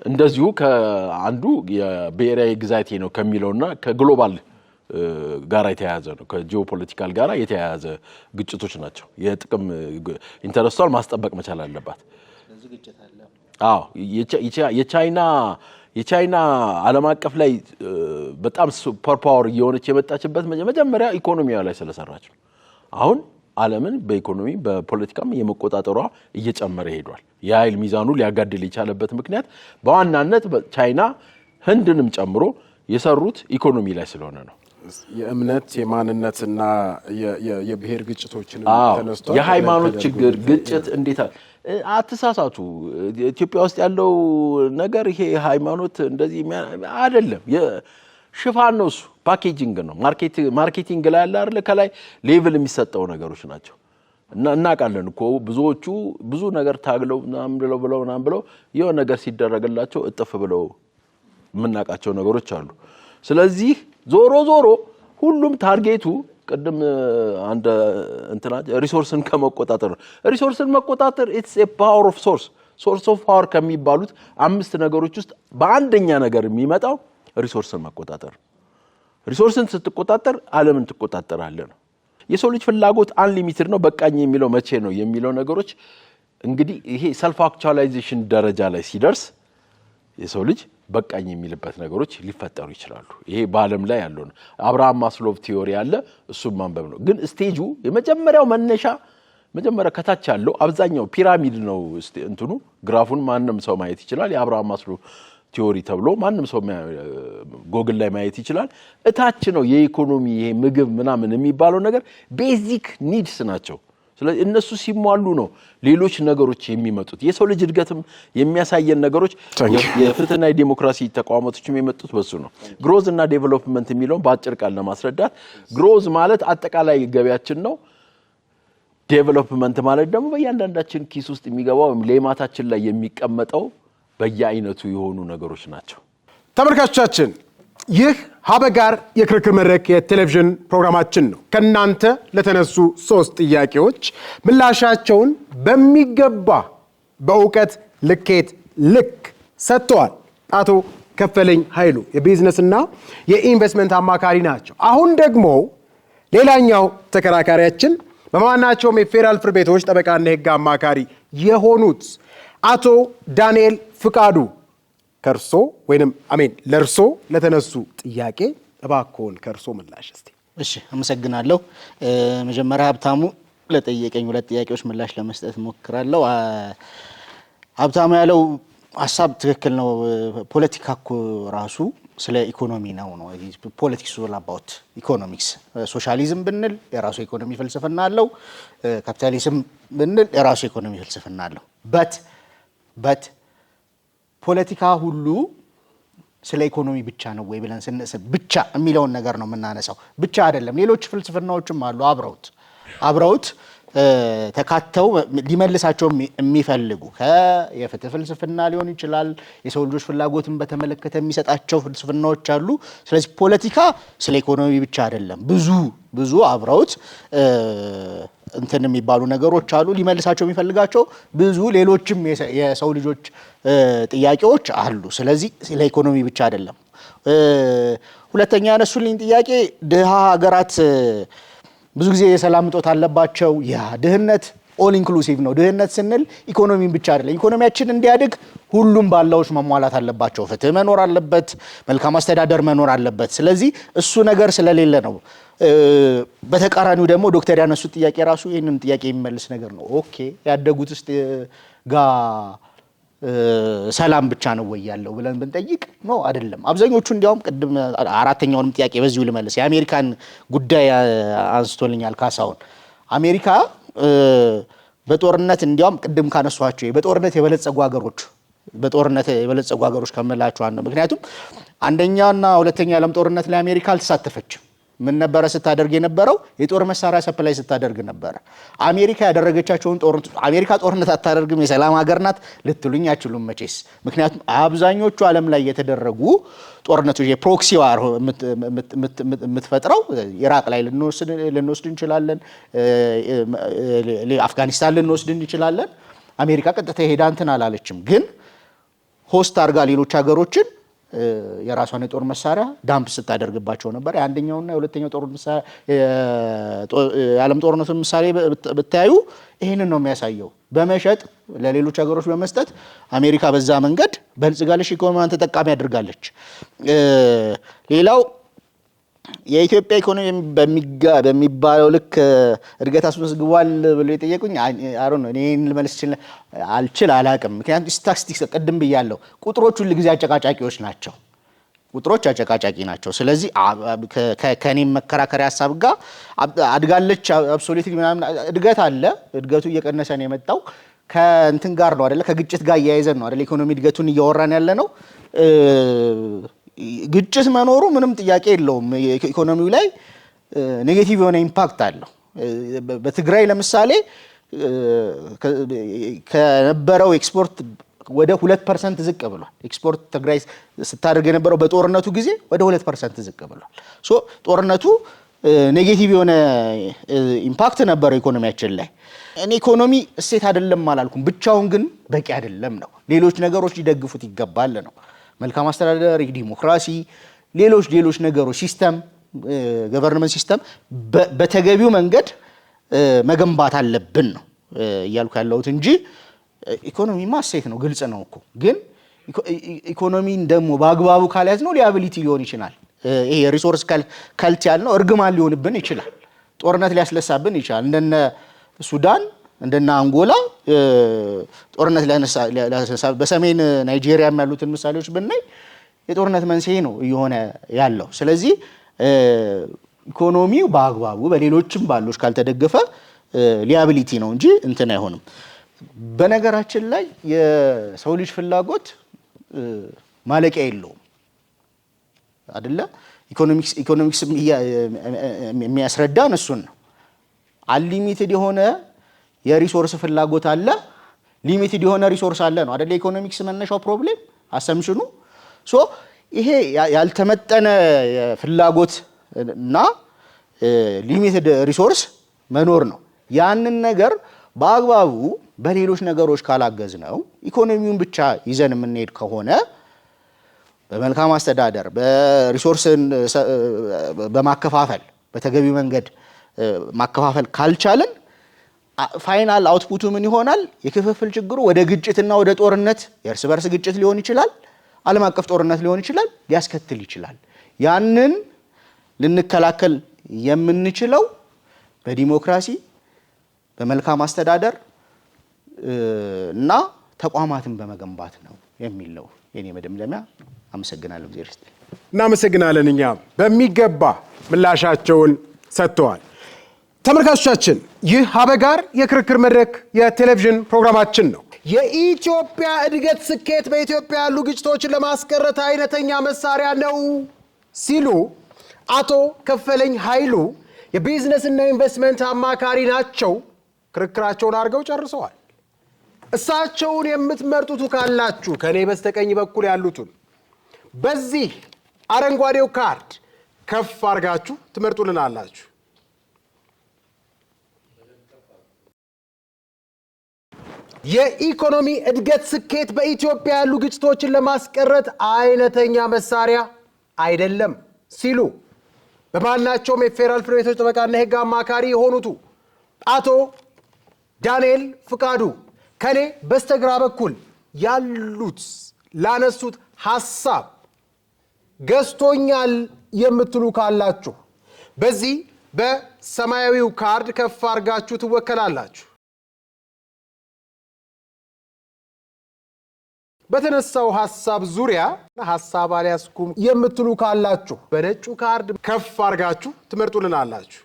እንደዚሁ ከአንዱ የብሔራዊ ግዛቴ ነው ከሚለውና ከግሎባል ጋራ የተያያዘ ነው። ከጂኦፖለቲካል ጋራ የተያያዘ ግጭቶች ናቸው። የጥቅም ኢንተረስቷን ማስጠበቅ መቻል አለባት። አዎ የቻይና ዓለም አቀፍ ላይ በጣም ሱፐር ፓወር እየሆነች የመጣችበት መጀመሪያ ኢኮኖሚያ ላይ ስለሰራች ነው። አሁን ዓለምን በኢኮኖሚ በፖለቲካም የመቆጣጠሯ እየጨመረ ሄዷል። የኃይል ሚዛኑ ሊያጋድል የቻለበት ምክንያት በዋናነት ቻይና ህንድንም ጨምሮ የሰሩት ኢኮኖሚ ላይ ስለሆነ ነው። የእምነት የማንነትና የብሔር ግጭቶችን ተነስቷል። የሃይማኖት ችግር ግጭት እንዴት አትሳሳቱ። ኢትዮጵያ ውስጥ ያለው ነገር ይሄ ሃይማኖት እንደዚህ አይደለም። ሽፋን ነው፣ እሱ ፓኬጂንግ ነው። ማርኬቲንግ ላይ ያለ አይደል ከላይ ሌቭል የሚሰጠው ነገሮች ናቸው። እና እናውቃለን እኮ ብዙዎቹ ብዙ ነገር ታግለው ምናምን ብለው የሆነ ነገር ሲደረግላቸው እጥፍ ብለው የምናውቃቸው ነገሮች አሉ። ስለዚህ ዞሮ ሁሉም ታርጌቱ ቅድም አንድ ሪሶርስን ከመቆጣጠር ነው። ሪሶርስን መቆጣጠር ኢትስ ኤ ፓወር ኦፍ ሶርስ ኦፍ ፓወር ከሚባሉት 5 ነገሮች ውስጥ በአንደኛ ነገር የሚመጣው ሪሶርስን መቆጣጠር። ሪሶርስን ስትቆጣጠር ዓለምን ትቆጣጠራለህ ነው። የሰው ልጅ ፍላጎት አንሊሚትድ ነው። በቃኝ የሚለው መቼ ነው የሚለው ነገሮች እንግዲህ ይሄ ሰልፍ አክቹዋላይዜሽን ደረጃ ላይ ሲደርስ የሰው ልጅ በቃኝ የሚልበት ነገሮች ሊፈጠሩ ይችላሉ። ይሄ በዓለም ላይ ያለው ነው። አብርሃም ማስሎቭ ቲዮሪ አለ፣ እሱም ማንበብ ነው። ግን ስቴጁ የመጀመሪያው መነሻ መጀመሪያ ከታች ያለው አብዛኛው ፒራሚድ ነው። እንትኑ ግራፉን ማንም ሰው ማየት ይችላል። የአብርሃም ማስሎቭ ቲዮሪ ተብሎ ማንም ሰው ጎግል ላይ ማየት ይችላል። እታች ነው የኢኮኖሚ ይሄ ምግብ ምናምን የሚባለው ነገር ቤዚክ ኒድስ ናቸው። ስለዚህ እነሱ ሲሟሉ ነው ሌሎች ነገሮች የሚመጡት። የሰው ልጅ እድገትም የሚያሳየን ነገሮች የፍትህና የዲሞክራሲ ተቋማቶችም የመጡት በሱ ነው። ግሮዝ እና ዴቨሎፕመንት የሚለውን በአጭር ቃል ለማስረዳት ግሮዝ ማለት አጠቃላይ ገበያችን ነው። ዴቨሎፕመንት ማለት ደግሞ በእያንዳንዳችን ኪስ ውስጥ የሚገባው ሌማታችን ላይ የሚቀመጠው በየአይነቱ የሆኑ ነገሮች ናቸው። ተመልካቾቻችን ይህ ሀበጋር የክርክር መድረክ የቴሌቪዥን ፕሮግራማችን ነው። ከናንተ ለተነሱ 3 ጥያቄዎች ምላሻቸውን በሚገባ በእውቀት ልኬት ልክ ሰጥተዋል። አቶ ከፈለኝ ኃይሉ የቢዝነስና የኢንቨስትመንት አማካሪ ናቸው። አሁን ደግሞ ሌላኛው ተከራካሪያችን በማናቸውም የፌዴራል ፍርድ ቤቶች ጠበቃና የህግ አማካሪ የሆኑት አቶ ዳንኤል ፍቃዱ ከርሶ ወይንም ለርሶ ለተነሱ ጥያቄ እባክዎን ከርሶ ምላሽ እስቲ። እሺ አመሰግናለሁ። መጀመሪያ ሀብታሙ ለጠየቀኝ 2 ጥያቄዎች ምላሽ ለመስጠት ሞክራለሁ። ሀብታሙ ያለው ሀሳብ ትክክል ነው። ፖለቲካ እኮ ራሱ ስለ ኢኮኖሚ ነው። ፖለቲክስ ኦል አባውት ኢኮኖሚክስ። ሶሻሊዝም ብንል የራሱ ኢኮኖሚ ፍልስፍና አለው። ካፒታሊዝም ብንል የራሱ ኢኮኖሚ ፍልስፍና አለው። በት ፖለቲካ ሁሉ ስለ ኢኮኖሚ ብቻ ነው ወይ ብለን ስንስብ ብቻ የሚለውን ነገር ነው የምናነሳው። ብቻ አይደለም፣ ሌሎች ፍልስፍናዎችም አሉ አብረውት ተካተው ሊመልሳቸው የሚፈልጉ የፍትህ ፍልስፍና ሊሆን ይችላል። የሰው ልጆች ፍላጎትን በተመለከተ የሚሰጣቸው ፍልስፍናዎች አሉ። ስለዚህ ፖለቲካ ስለ ኢኮኖሚ ብቻ አይደለም፣ ብዙ አብረውት እንትን የሚባሉ ነገሮች አሉ። ሊመልሳቸው የሚፈልጋቸው ብዙ ሌሎችም የሰው ልጆች ጥያቄዎች አሉ። ስለዚህ ስለ ኢኮኖሚ ብቻ አይደለም። ሁለተኛ ያነሱልኝ ጥያቄ ድሃ ሀገራት ብዙ ጊዜ የሰላም እጦት አለባቸው። ያ ድህነት ኦል ኢንክሉሲቭ ነው። ድህነት ስንል ኢኮኖሚን ብቻ አይደለም። ኢኮኖሚያችን እንዲያድግ ሁሉም ባላዎች መሟላት አለባቸው። ፍትህ መኖር አለበት፣ መልካም አስተዳደር መኖር አለበት። ስለዚህ እሱ ነገር ስለሌለ ነው። በተቃራኒው ደግሞ ዶክተር ያነሱት ጥያቄ ራሱ ይህንን ጥያቄ የሚመልስ ነገር ነው። ኦኬ ያደጉት ውስጥ ጋር ሰላም ብቻ ነው ወይ ያለው ብለን ብንጠይቅ ነው አይደለም። አብዛኞቹ እንዲያውም ቅድም 4ኛውንም ጥያቄ በዚሁ ልመልስ። የአሜሪካን ጉዳይ አንስቶልኛል ካሳሁን። አሜሪካ በጦርነት እንዲያውም ቅድም ካነሷቸው በጦርነት የበለጸጉ ሀገሮች ከመላቸው አንዱ። ምክንያቱም አንደኛና ሁለተኛ የዓለም ጦርነት ላይ አሜሪካ አልተሳተፈችም። ምን ነበረ ስታደርግ የነበረው? የጦር መሳሪያ ሰፕላይ ስታደርግ ነበረ። አሜሪካ ያደረገቻቸውን አሜሪካ ጦርነት አታደርግም፣ የሰላም ሀገር ናት ልትሉኝ አችሉም መቼስ። ምክንያቱም አብዛኞቹ ዓለም ላይ የተደረጉ ጦርነቶች የፕሮክሲ ዋር የምትፈጥረው ኢራቅ ላይ ልንወስድ እንችላለን፣ አፍጋኒስታን ልንወስድ እንችላለን። አሜሪካ ቀጥታ ሄዳ እንትን አላለችም፣ ግን ሆስት አድርጋ ሌሎች ሀገሮችን የራሷን የጦር መሳሪያ ዳምፕ ስታደርግባቸው ነበር። የአንደኛውና የሁለተኛው የዓለም ጦርነቱ ምሳሌ ብታዩ ይህንን ነው የሚያሳየው። በመሸጥ ለሌሎች ሀገሮች በመስጠት አሜሪካ በዛ መንገድ በልጽጋለች፣ ኢኮኖሚዋን ተጠቃሚ አድርጋለች። ሌላው የኢትዮጵያ ኢኮኖሚ በሚባለው ልክ እድገት አስመዝግቧል ብሎ የጠየቁኝ አሮ ነው። እኔን ልመልስ አላቅም። ምክንያቱም ስታቲስቲክስ ቅድም ብያለሁ፣ ቁጥሮች ሁሉ ጊዜ አጨቃጫቂዎች ናቸው። ስለዚህ ከኔም መከራከሪያ ሀሳብ ጋር አድጋለች አብሶሉትሊ ምናምን እድገት አለ። እድገቱ እየቀነሰ ነው የመጣው ከእንትን ጋር ነው አይደለ? ከግጭት ጋር እያያይዘን ነው አይደለ? ኢኮኖሚ እድገቱን እያወራን ያለ ነው። ግጭት መኖሩ ምንም ጥያቄ የለውም። ኢኮኖሚው ላይ ኔጌቲቭ የሆነ ኢምፓክት አለው። በትግራይ ለምሳሌ ከነበረው ኤክስፖርት ወደ 2% ዝቅ ብሏል። ኤክስፖርት ትግራይ ስታደርግ የነበረው በጦርነቱ ጊዜ ወደ 2% ዝቅ ብሏል። ጦርነቱ ኔጌቲቭ የሆነ ኢምፓክት ነበረው ኢኮኖሚያችን ላይ። እኔ ኢኮኖሚ እሴት አይደለም አላልኩም፣ ብቻውን ግን በቂ አይደለም ነው። ሌሎች ነገሮች ሊደግፉት ይገባል ነው። መልካም አስተዳደር፣ ዲሞክራሲ፣ ሌሎች ነገሮች ሲስተም፣ ገቨርንመንት ሲስተም በተገቢው መንገድ መገንባት አለብን ነው እያልኩ ያለሁት እንጂ ኢኮኖሚማ እሴት ነው፣ ግልጽ ነው እኮ። ግን ኢኮኖሚን ደግሞ በአግባቡ ካልያዝ ነው ሊያቢሊቲ ሊሆን ይችላል። ይሄ ሪሶርስ ከልት ያልነው እርግማን ሊሆንብን ይችላል። ጦርነት ሊያስነሳብን ይችላል። እንደነ ሱዳን እንደና አንጎላ ጦርነት ሊያስነሳ፣ በሰሜን ናይጄሪያ ያሉትን ምሳሌዎች ብናይ የጦርነት መንስኤ ነው እየሆነ ያለው። ስለዚህ ኢኮኖሚው በአግባቡ በሌሎችም ባሎች ካልተደገፈ ሊያቢሊቲ ነው እንጂ እንትን አይሆንም። በነገራችን ላይ የሰው ልጅ ፍላጎት ማለቂያ የለውም አይደለ? ኢኮኖሚክስ የሚያስረዳን እሱን ነው። አንሊሚትድ የሆነ የሪሶርስ ፍላጎት አለ፣ ሊሚትድ የሆነ ሪሶርስ አለ ነው አይደለ? ኢኮኖሚክስ መነሻው ፕሮብሌም አሰምሽኑ። ይሄ ያልተመጠነ ፍላጎት እና ሊሚትድ ሪሶርስ መኖር ነው። ያንን ነገር በአግባቡ በሌሎች ነገሮች ካላገዝ ነው ኢኮኖሚውን ብቻ ይዘን የምንሄድ ከሆነ በመልካም አስተዳደር በሪሶርስን በማከፋፈል በተገቢ መንገድ ማከፋፈል ካልቻለን ፋይናል አውትፑቱ ምን ይሆናል? የክፍፍል ችግሩ ወደ ግጭትና ወደ ጦርነት የእርስ በርስ ግጭት ሊሆን ይችላል፣ ዓለም አቀፍ ጦርነት ሊሆን ይችላል፣ ሊያስከትል ይችላል። ያንን ልንከላከል የምንችለው በዲሞክራሲ በመልካም አስተዳደር እና ተቋማትን በመገንባት ነው የሚል ነው የኔ መደምደሚያ። አመሰግናለሁ። እግዚአብሔር ይስጥልኝ። እናመሰግናለን። እኛም በሚገባ ምላሻቸውን ሰጥተዋል። ተመልካቾቻችን ይህ ሀበጋር የክርክር መድረክ የቴሌቪዥን ፕሮግራማችን ነው። የኢትዮጵያ እድገት ስኬት በኢትዮጵያ ያሉ ግጭቶችን ለማስቀረት አይነተኛ መሳሪያ ነው ሲሉ አቶ ከፈለኝ ኃይሉ የቢዝነስና ኢንቨስትመንት አማካሪ ናቸው። ክርክራቸውን አድርገው ጨርሰዋል። እሳቸውን የምትመርጡት ካላችሁ ከኔ በስተቀኝ በኩል ያሉትን በዚህ አረንጓዴው ካርድ ከፍ አድርጋችሁ ትመርጡልናላችሁ። የኢኮኖሚ እድገት ስኬት በኢትዮጵያ ያሉ ግጭቶችን ለማስቀረት አይነተኛ መሳሪያ አይደለም ሲሉ በማናቸውም የፌዴራል ፍርድ ቤቶች ጠበቃና የሕግ አማካሪ የሆኑት አቶ ዳንኤል ፍቃዱ ከኔ በስተግራ በኩል ያሉት ላነሱት ሐሳብ ገዝቶኛል የምትሉ ካላችሁ በዚህ በሰማያዊው ካርድ ከፍ አድርጋችሁ ትወከላላችሁ። በተነሳው ሐሳብ ዙሪያ ሐሳብ አልያዝኩም የምትሉ ካላችሁ በነጩ ካርድ ከፍ አድርጋችሁ ትመርጡልናላችሁ።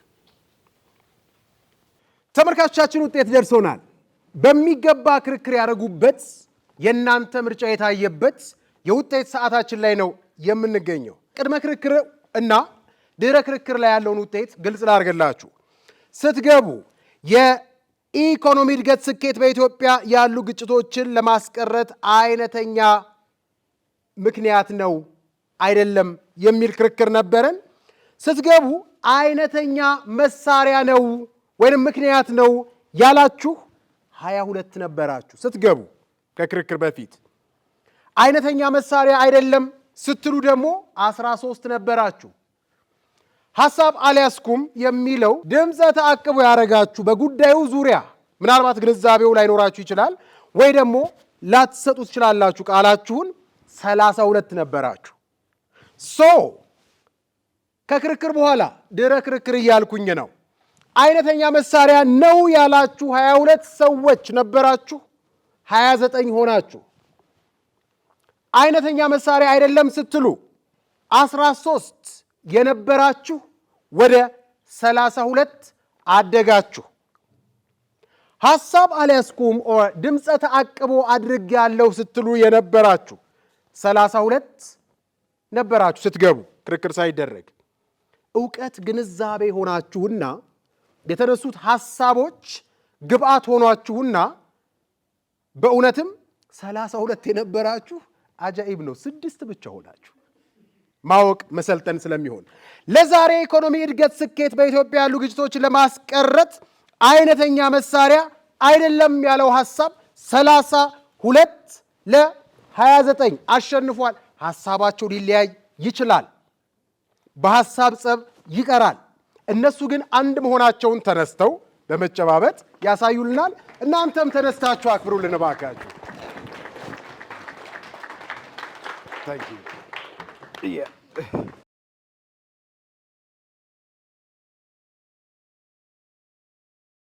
ተመልካቾቻችን ውጤት ደርሶናል። በሚገባ ክርክር ያደረጉበት የእናንተ ምርጫ የታየበት የውጤት ሰዓታችን ላይ ነው የምንገኘው። ቅድመ ክርክር እና ድህረ ክርክር ላይ ያለውን ውጤት ግልጽ ላድርግላችሁ። ስትገቡ የኢኮኖሚ እድገት ስኬት በኢትዮጵያ ያሉ ግጭቶችን ለማስቀረት አይነተኛ ምክንያት ነው አይደለም የሚል ክርክር ነበረን። ስትገቡ አይነተኛ መሳሪያ ነው ወይንም ምክንያት ነው ያላችሁ 22 ነበራችሁ። ስትገቡ ከክርክር በፊት አይነተኛ መሳሪያ አይደለም ስትሉ ደግሞ 13 ነበራችሁ። ሐሳብ አልያዝኩም የሚለው ድምፀ ተአቅቦ ያደረጋችሁ በጉዳዩ ዙሪያ ምናልባት ግንዛቤው ላይኖራችሁ ይችላል ወይ ደግሞ ላትሰጡ ትችላላችሁ። ቃላችሁን 32 ነበራችሁ። ከክርክር በኋላ ድህረ ክርክር እያልኩኝ ነው። አይነተኛ መሳሪያ ነው ያላችሁ 22 ሰዎች ነበራችሁ፣ 29 ሆናችሁ። አይነተኛ መሳሪያ አይደለም ስትሉ 13 የነበራችሁ ወደ 32 አደጋችሁ። ሐሳብ አልያዝኩም ድምፀ ተአቅቦ አድርጌያለሁ ስትሉ የነበራችሁ 32 ነበራችሁ። ስትገቡ ክርክር ሳይደረግ ዕውቀት ግንዛቤ ሆናችሁና የተነሱት ሐሳቦች ግብአት ሆኗችሁና በእውነትም 32 የነበራችሁ አጃኢብ ነው። 6 ብቻ ሆናችሁ ማወቅ መሰልጠን ስለሚሆን ለዛሬ ኢኮኖሚ እድገት ስኬት በኢትዮጵያ ያሉ ግጭቶችን ለማስቀረት አይነተኛ መሳሪያ አይደለም ያለው ሐሳብ 32 ለ29 አሸንፏል። ሐሳባቸው ሊለያይ ይችላል። በሐሳብ ጸብ ይቀራል። እነሱ ግን አንድ መሆናቸውን ተነስተው በመጨባበጥ ያሳዩልናል። እናንተም ተነስታችሁ አክብሩልን እባካችሁ። Thank you. Yeah.